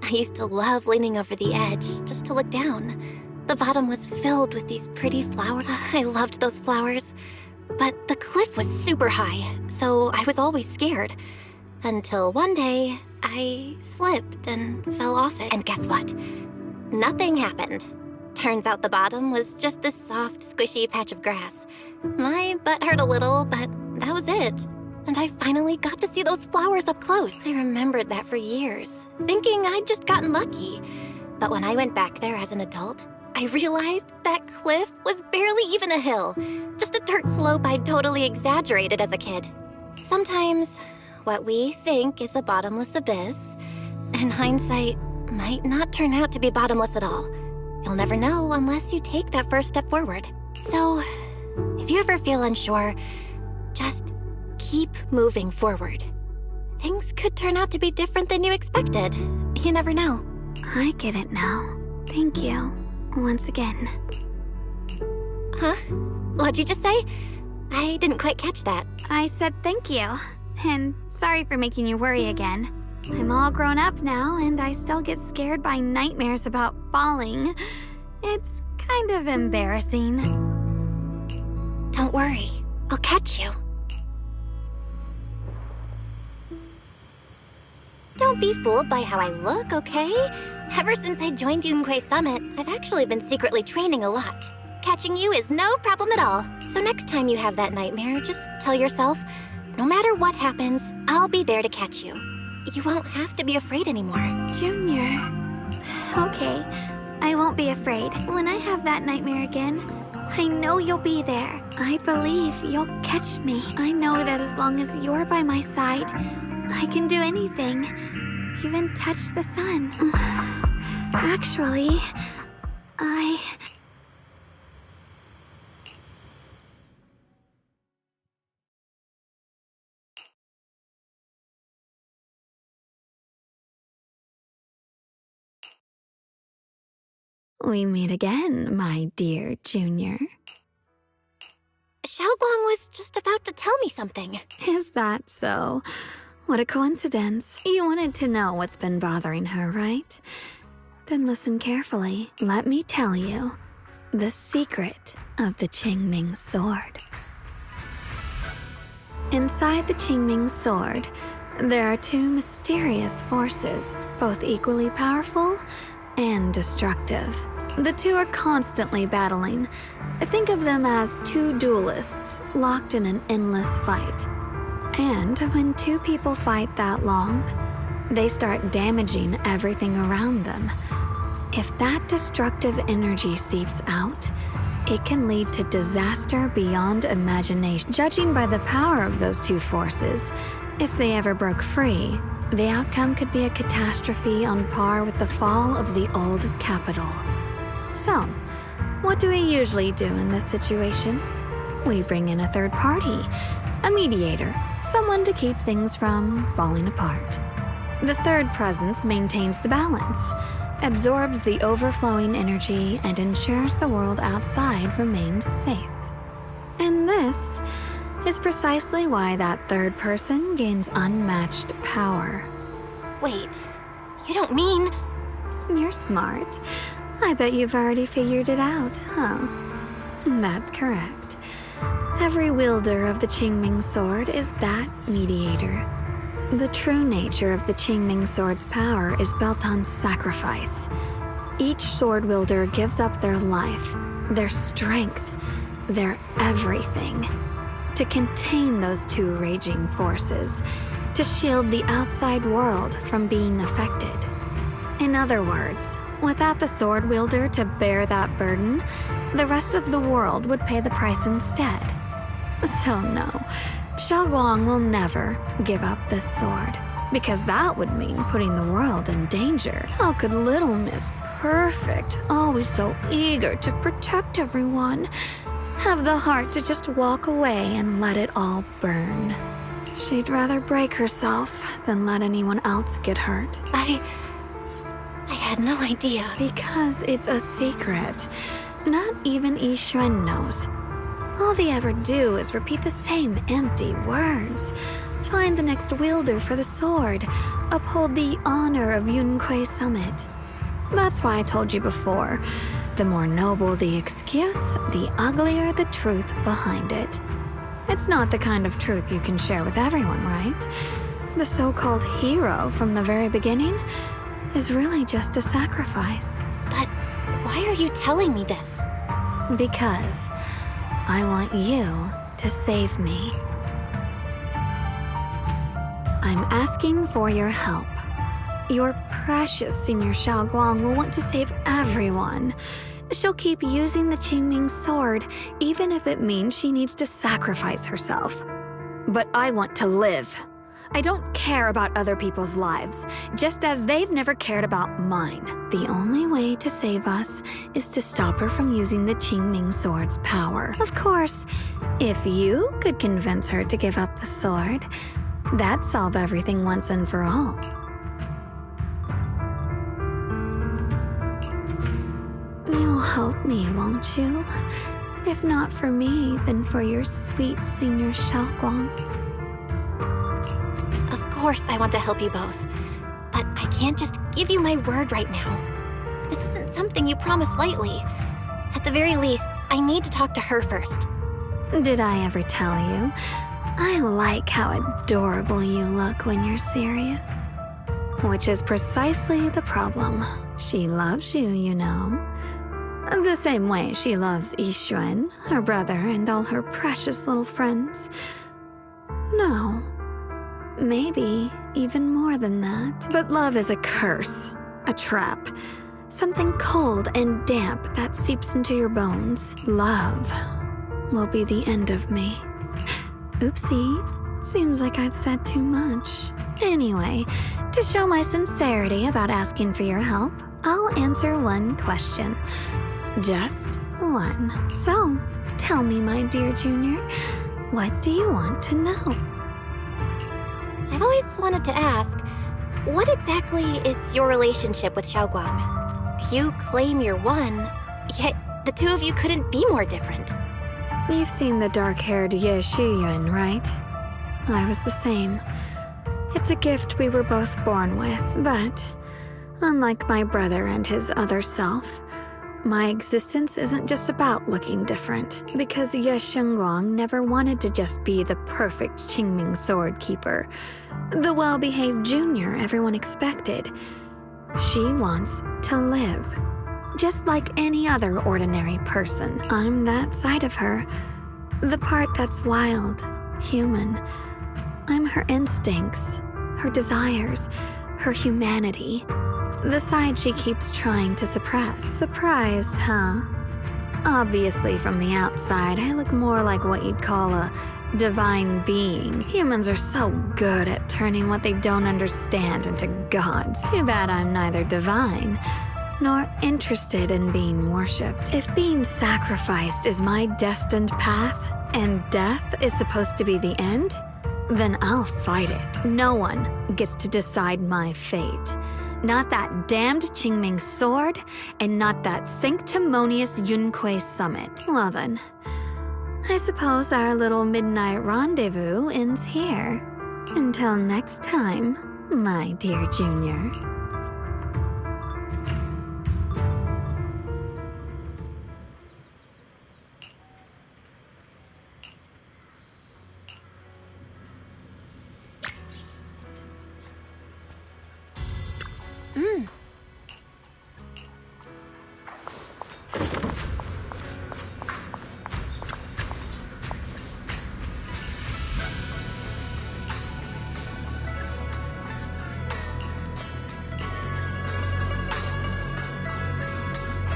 I used to love leaning over the edge just to look down. The bottom was filled with these pretty flowers. I loved those flowers. But the cliff was super high, so I was always scared. Until one day, I slipped and fell off it. And guess what? Nothing happened. Turns out the bottom was just this soft, squishy patch of grass. My butt hurt a little, but that was it. And I finally got to see those flowers up close. I remembered that for years, thinking I'd just gotten lucky. But when I went back there as an adult, I realized that cliff was barely even a hill. Just a dirt slope I'd totally exaggerated as a kid. Sometimes, what we think is a bottomless abyss, in hindsight, might not turn out to be bottomless at all. You'll never know unless you take that first step forward. So, if you ever feel unsure, just keep moving forward. Things could turn out to be different than you expected, You never know. I get it now. Thank you. Once again. Huh? What'd you just say? I didn't quite catch that. I said thank you. And sorry for making you worry again. I'm all grown up now, and I still get scared by nightmares about falling. It's kind of embarrassing. Don't worry. I'll catch you. Don't be fooled by how I look, okay? Ever since I joined Yunquei Summit, I've actually been secretly training a lot. Catching you is no problem at all. So next time you have that nightmare, just tell yourself, no matter what happens, I'll be there to catch you. You won't have to be afraid anymore. Junior. Okay, I won't be afraid. When I have that nightmare again, I know you'll be there. I believe you'll catch me. I know that as long as you're by my side, I can do anything. Even touch the sun. Actually, We meet again, my dear Junior. Xiaoguang was just about to tell me something. Is that so? What a coincidence. You wanted to know what's been bothering her, right? Then listen carefully. Let me tell you the secret of the Qingming sword. Inside the Qingming sword, there are two mysterious forces, both equally powerful and destructive. The two are constantly battling. Think of them as two duelists locked in an endless fight. And when two people fight that long, they start damaging everything around them. If that destructive energy seeps out, it can lead to disaster beyond imagination. Judging by the power of those two forces, if they ever broke free, the outcome could be a catastrophe on par with the fall of the old capital. So, what do we usually do in this situation? We bring in a third party, a mediator, someone to keep things from falling apart. The third presence maintains the balance, absorbs the overflowing energy, and ensures the world outside remains safe. And this is precisely why that third person gains unmatched power. Wait, you don't mean... You're smart. I bet you've already figured it out, huh? That's correct. Every wielder of the Qingming sword is that mediator. The true nature of the Qingming sword's power is built on sacrifice. Each sword wielder gives up their life, their strength, their everything, to contain those two raging forces, to shield the outside world from being affected. In other words, without the sword wielder to bear that burden, the rest of the world would pay the price instead. So no, Xiaoguang will never give up this sword, because that would mean putting the world in danger. How could little Miss Perfect, always so eager to protect everyone, have the heart to just walk away and let it all burn? She'd rather break herself than let anyone else get hurt. I had no idea. Because it's a secret. Not even Yixuan knows. All they ever do is repeat the same empty words. Find the next wielder for the sword. Uphold the honor of Yunquei Summit. That's why I told you before. The more noble the excuse, the uglier the truth behind it. It's not the kind of truth you can share with everyone, right? The so-called hero from the very beginning is really just a sacrifice. But why are you telling me this? Because I want you to save me. I'm asking for your help. Your precious Senior Xiaoguang will want to save everyone. She'll keep using the Qingming sword, even if it means she needs to sacrifice herself. But I want to live. I don't care about other people's lives, just as they've never cared about mine. The only way to save us is to stop her from using the Qingming sword's power. Of course, if you could convince her to give up the sword, that'd solve everything once and for all. me, won't you? If not for me, then for your sweet senior Xiaoguang. Of course I want to help you both, but I can't just give you my word right now. This isn't something you promise lightly. At the very least, I need to talk to her first. Did I ever tell you? I like how adorable you look when you're serious. Which is precisely the problem. She loves you, you know. The same way she loves Yixuan, her brother, and all her precious little friends. No. Maybe even more than that. But love is a curse. A trap. Something cold and damp that seeps into your bones. Love will be the end of me. Oopsie. Seems like I've said too much. Anyway, to show my sincerity about asking for your help, I'll answer one question. Just one. So, tell me, my dear Junior, what do you want to know? I've always wanted to ask, what exactly is your relationship with Xiaoguang? You claim you're one, yet the two of you couldn't be more different. You've seen the dark-haired Ye Shiyuan, right? I was the same. It's a gift we were both born with, but unlike my brother and his other self, my existence isn't just about looking different, because Ye Shengguang never wanted to just be the perfect Qingming sword keeper, the well-behaved junior everyone expected. She wants to live, just like any other ordinary person. I'm that side of her, the part that's wild, human. I'm her instincts, her desires, her humanity. The side she keeps trying to suppress. Surprised, huh? Obviously, from the outside, I look more like what you'd call a divine being. Humans are so good at turning what they don't understand into gods. Too bad I'm neither divine nor interested in being worshipped. If being sacrificed is my destined path, and death is supposed to be the end, then I'll fight it. No one gets to decide my fate. Not that damned Qingming sword, and not that sanctimonious Yunquei summit. Well then, I suppose our little midnight rendezvous ends here. Until next time, my dear Junior.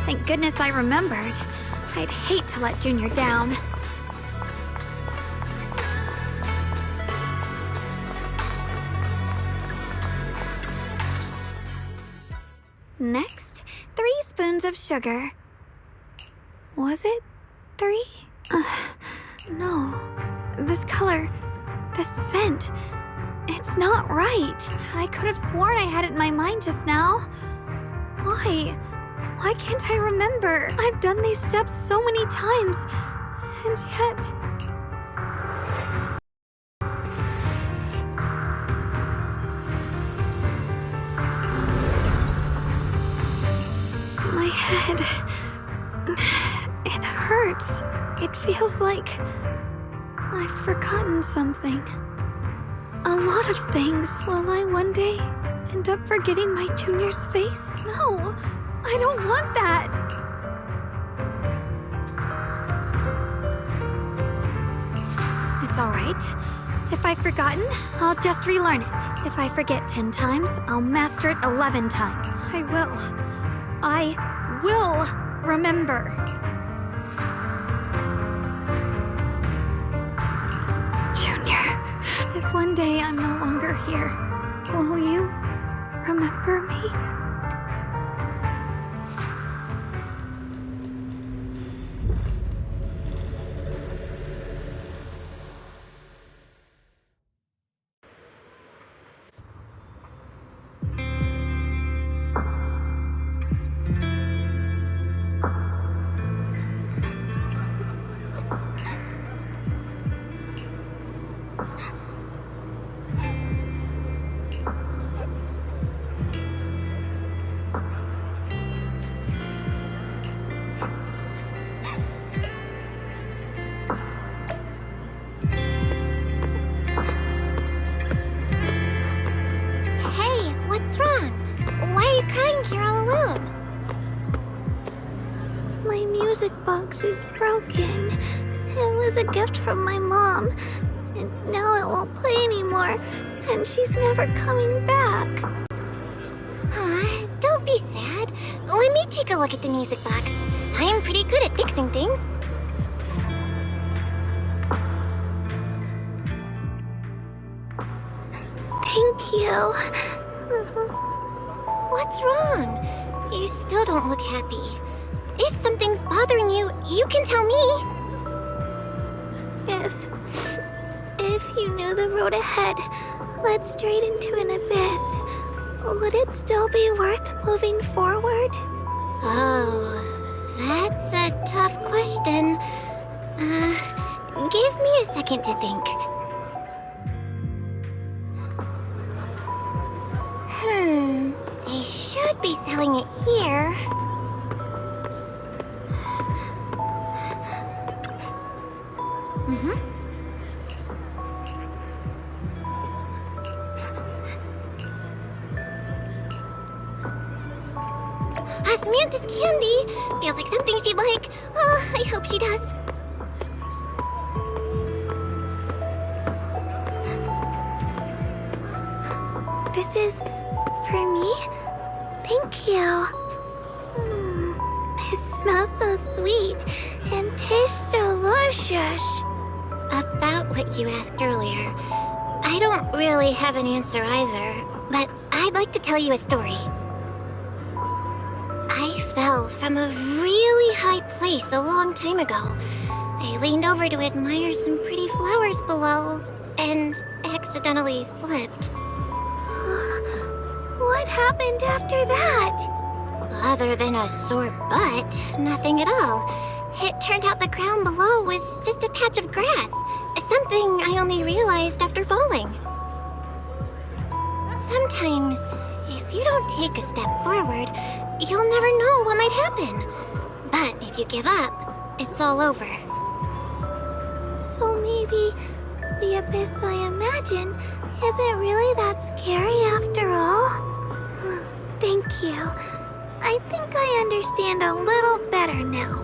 Thank goodness I remembered. I'd hate to let Junior down. Next, 3 spoons of sugar. Was it 3? No. This color, this scent, it's not right. I could have sworn I had it in my mind just now. Why? Why can't I remember? I've done these steps so many times, and yet... My head... it hurts. It feels like I've forgotten something. A lot of things. Will I one day end up forgetting my Junior's face? No! I don't want that! It's alright. If I've forgotten, I'll just relearn it. If I forget 10 times, I'll master it 11 times. I will remember. Junior, if one day I'm no longer here, will you remember me? My music box is broken. It was a gift from my mom. And now it won't play anymore. And she's never coming back. Don't be sad. Let me take a look at the music box. I am pretty good at fixing things. Thank you. What's wrong? You still don't look happy. If something's bothering you, you can tell me. If you knew the road ahead led straight into an abyss, would it still be worth moving forward? Oh, that's a tough question. Give me a second to think. They should be selling it here. Osmanthus candy! Feels like something she'd like. Oh, I hope she does. This is for me? Thank you. It smells so sweet and tastes delicious. About what you asked earlier, I don't really have an answer either, but I'd like to tell you a story. I fell from a really high place a long time ago. I leaned over to admire some pretty flowers below, and accidentally slipped. What happened after that? Other than a sore butt, nothing at all. It turned out the ground below was just a patch of grass, something I only realized after falling. Sometimes, if you don't take a step forward, you'll never know what might happen. But if you give up, it's all over. So maybe the abyss I imagine isn't really that scary after all? Thank you. I think I understand a little better now.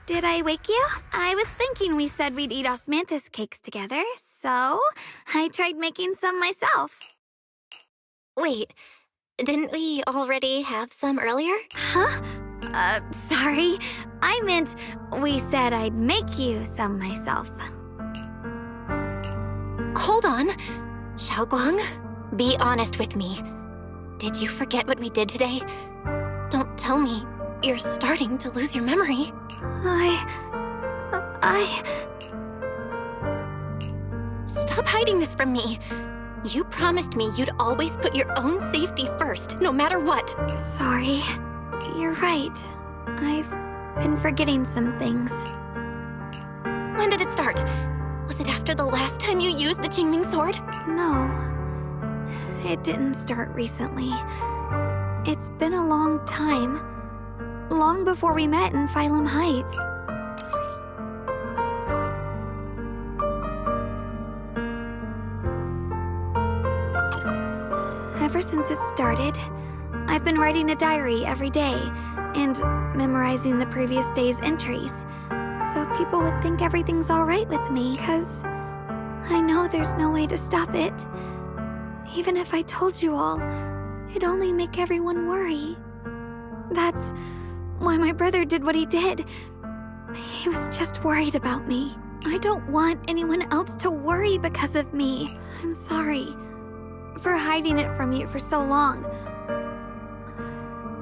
Did I wake you? I was thinking we said we'd eat osmanthus cakes together, so I tried making some myself. Wait, didn't we already have some earlier? Huh? Sorry. I meant we said I'd make you some myself. Hold on. Xiaoguang, be honest with me. Did you forget what we did today? Don't tell me you're starting to lose your memory. Stop hiding this from me. You promised me you'd always put your own safety first, no matter what. Sorry. You're right. I've been forgetting some things. When did it start? Was it after the last time you used the Qingming sword? No. It didn't start recently. It's been a long time. Long before we met in Phylum Heights. Ever since it started, I've been writing a diary every day and memorizing the previous day's entries, so people would think everything's all right with me, 'cause I know there's no way to stop it. Even if I told you all, it'd only make everyone worry. That's why my brother did what he did. He was just worried about me. I don't want anyone else to worry because of me. I'm sorry for hiding it from you for so long.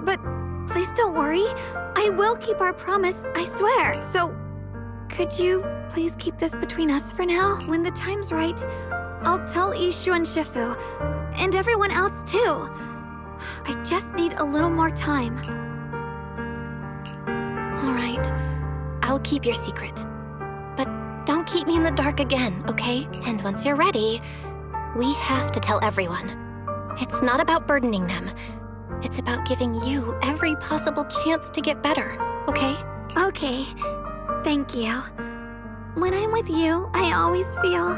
But please don't worry. I will keep our promise, I swear. So, could you please keep this between us for now? When the time's right, I'll tell Ishu and Shifu, and everyone else too. I just need a little more time. All right, I'll keep your secret. But don't keep me in the dark again, okay? And once you're ready, we have to tell everyone. It's not about burdening them. It's about giving you every possible chance to get better, okay? Okay, thank you. When I'm with you, I always feel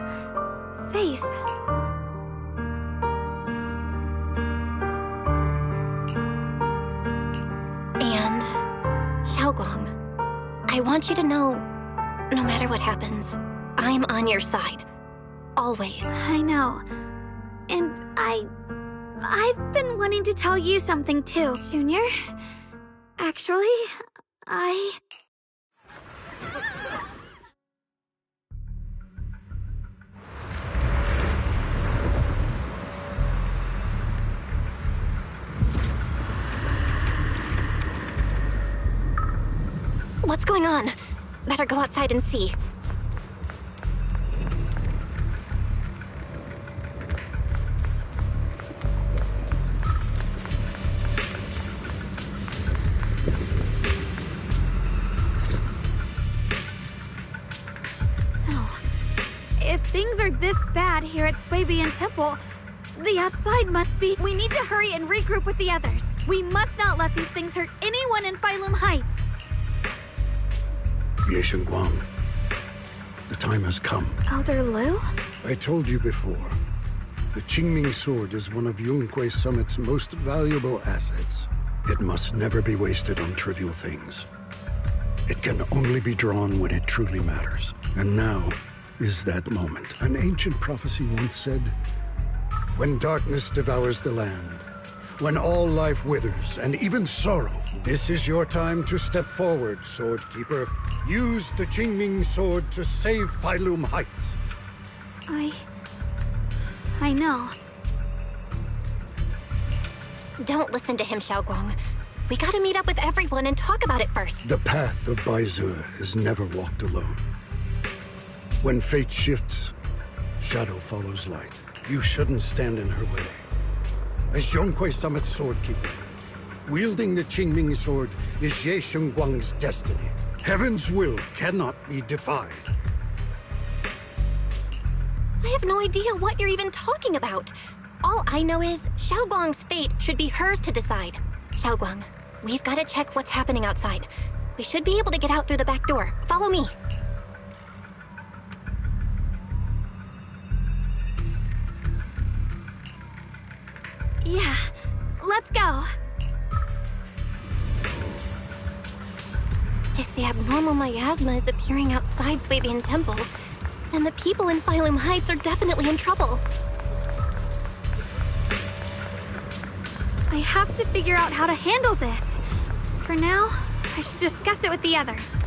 safe. And, Xiaoguang, I want you to know, no matter what happens, I'm on your side. Always. I know. And I've been wanting to tell you something too, Junior. Actually, What's going on? Better go outside and see. if things are this bad here at Swabian Temple, the outside must be... We need to hurry and regroup with the others. We must not let these things hurt anyone in Phylum Heights. Ye Guang, the time has come. Elder Liu? I told you before, the Qingming sword is one of Yunquei Summit's most valuable assets. It must never be wasted on trivial things. It can only be drawn when it truly matters. And now is that moment. An ancient prophecy once said, when darkness devours the land, when all life withers, and even sorrow, this is your time to step forward, Sword Keeper. Use the Qingming sword to save Phylum Heights. I know. Don't listen to him, Xiaoguang. We gotta meet up with everyone and talk about it first. The path of Baizu is never walked alone. When fate shifts, shadow follows light. You shouldn't stand in her way. As Yunquei Summit's sword keeper, wielding the Qingming sword is Ye Guang's destiny. Heaven's will cannot be defied. I have no idea what you're even talking about. All I know is Xiaoguang's fate should be hers to decide. Xiaoguang, we've got to check what's happening outside. We should be able to get out through the back door. Follow me. Yeah, let's go. If the abnormal miasma is appearing outside Swabian Temple, then the people in Phylum Heights are definitely in trouble. I have to figure out how to handle this. For now, I should discuss it with the others.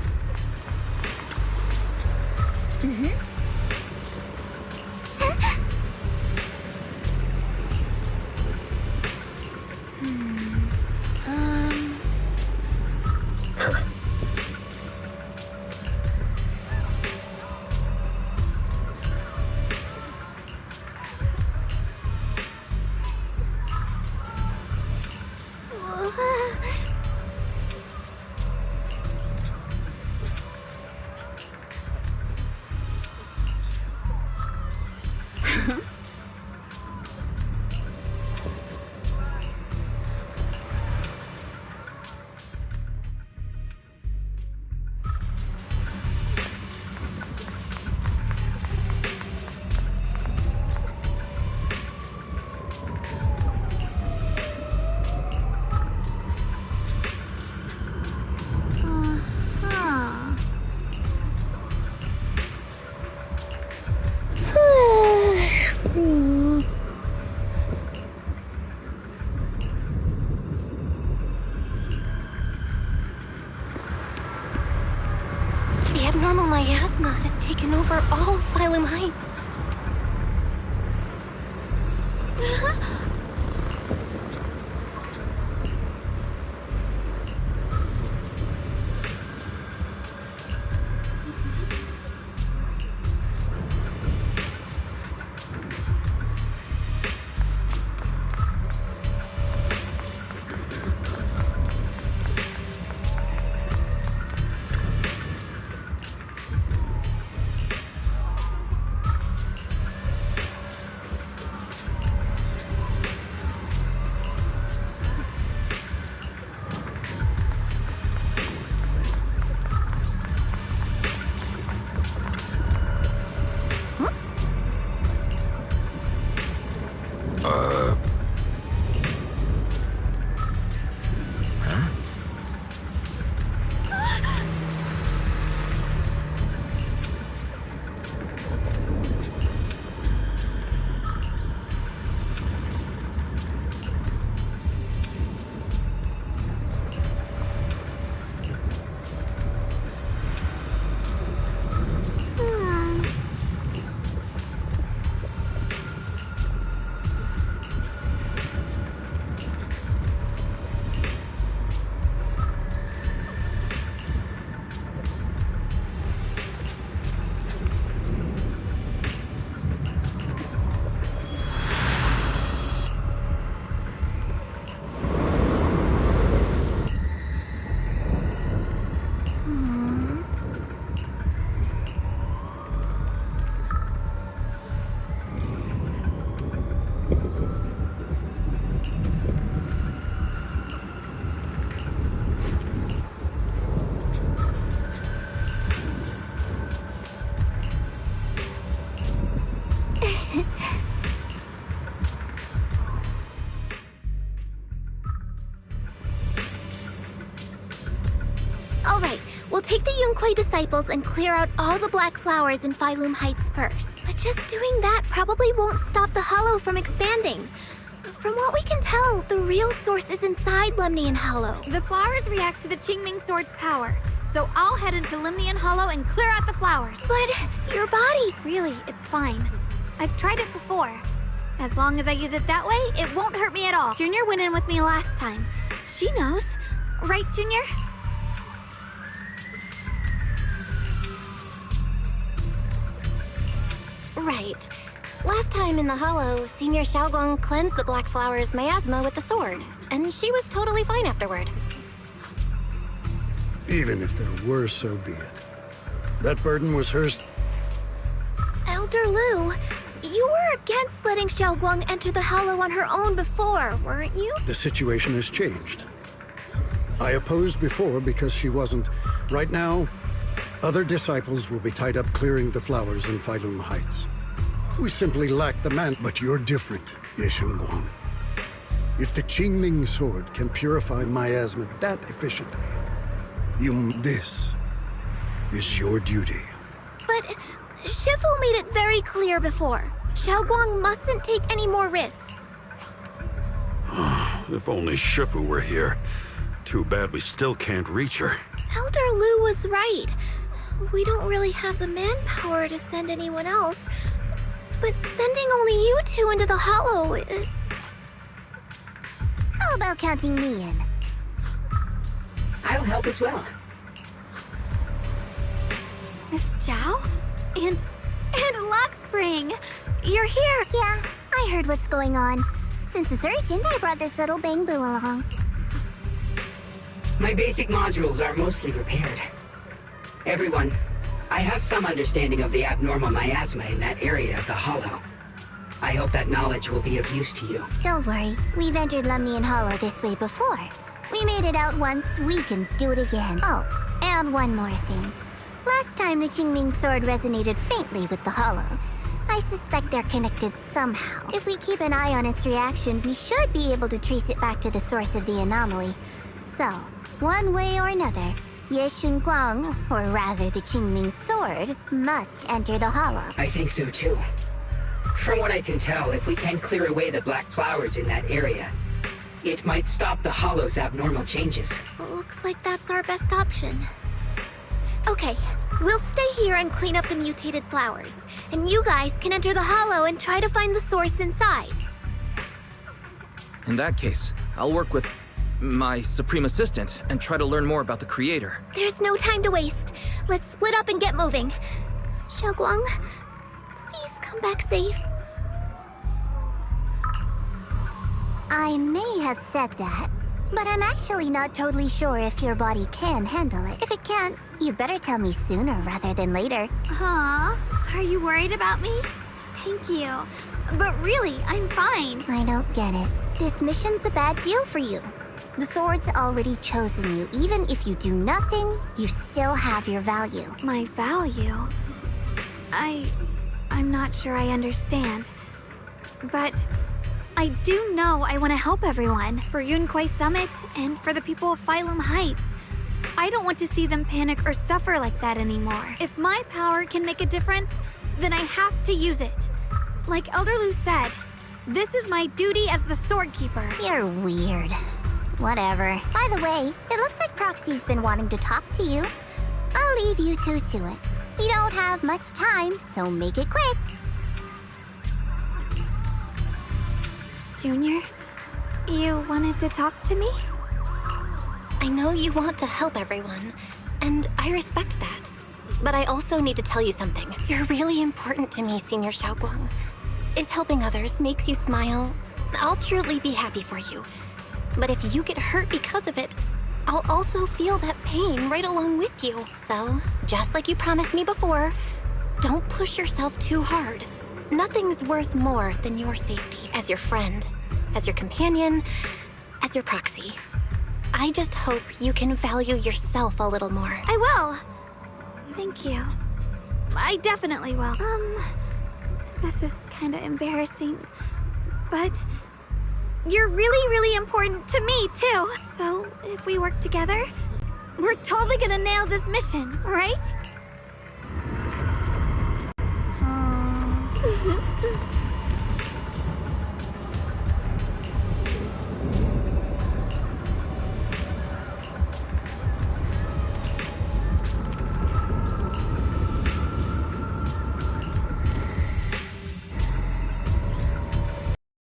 abnormal miasma has taken over all of Phylum Heights. All right, we'll take the Yunquei disciples and clear out all the black flowers in Phylum Heights first. But just doing that probably won't stop the Hollow from expanding. From what we can tell, the real source is inside Lemnian Hollow. The flowers react to the Qingming Sword's power, so I'll head into Lemnian Hollow and clear out the flowers. But your body... Really, it's fine. I've tried it before. As long as I use it that way, it won't hurt me at all. Junior went in with me last time. She knows. Right, Junior? Right. Last time in the Hollow, Senior Xiaoguang cleansed the Black Flower's miasma with the sword, and she was totally fine afterward. Even if there were, so be it. That burden was hers. Elder Lu, you were against letting Xiaoguang enter the Hollow on her own before, weren't you? The situation has changed. I opposed before because she wasn't. Right now, other disciples will be tied up clearing the flowers in Phylum Heights. We simply lack the man, but you're different, Yeshunguang. If the Qingming Sword can purify miasma that efficiently, this is your duty. But Shifu made it very clear before. Xiaoguang mustn't take any more risks. If only Shifu were here. Too bad we still can't reach her. Elder Lu was right. We don't really have the manpower to send anyone else. But sending only you two into the Hollow... How about counting me in? I'll help as well. Miss Zhao? And Lockspring! You're here! Yeah, I heard what's going on. Since it's urgent, I brought this little Bangbu along. My basic modules are mostly repaired. Everyone, I have some understanding of the abnormal miasma in that area of the Hollow. I hope that knowledge will be of use to you. Don't worry, we've entered Lemnian Hollow this way before. We made it out once, we can do it again. Oh, and one more thing. Last time the Qingming Sword resonated faintly with the Hollow. I suspect they're connected somehow. If we keep an eye on its reaction, we should be able to trace it back to the source of the anomaly. So, one way or another, Yeshunguang, or rather the Qingming Sword, must enter the Hollow. I think so too. From what I can tell, if we can clear away the black flowers in that area, it might stop the Hollow's abnormal changes. Looks like that's our best option. Okay, We'll stay here and clean up the mutated flowers, and you guys can enter the hollow and try to find the source inside. In that case, I'll work with my Supreme Assistant and try to learn more about the creator. There's no time to waste. Let's split up and get moving. Xiaoguang, please come back safe. I may have said that, but I'm actually not totally sure if your body can handle it. If it can't, you better tell me sooner rather than later. Huh? Are you worried about me? Thank you. But really, I'm fine. I don't get it. This mission's a bad deal for you. The sword's already chosen you. Even if you do nothing, you still have your value. My value? I'm not sure I understand. But I do know I want to help everyone. For Yunquay Summit and for the people of Phylum Heights. I don't want to see them panic or suffer like that anymore. If my power can make a difference, then I have to use it. Like Elder Lu said, this is my duty as the Sword Keeper. You're weird. Whatever. By the way, it looks like Proxy's been wanting to talk to you. I'll leave you two to it. You don't have much time, so make it quick. Junior, you wanted to talk to me? I know you want to help everyone, and I respect that. But I also need to tell you something. You're really important to me, Senior Xiaoguang. If helping others makes you smile, I'll truly be happy for you. But if you get hurt because of it, I'll also feel that pain right along with you. So, just like you promised me before, don't push yourself too hard. Nothing's worth more than your safety as your friend, as your companion, as your proxy. I just hope you can value yourself a little more. I will. Thank you. I definitely will. This is kind of embarrassing, but you're really, really important to me, too. So, if we work together, we're totally gonna nail this mission, right?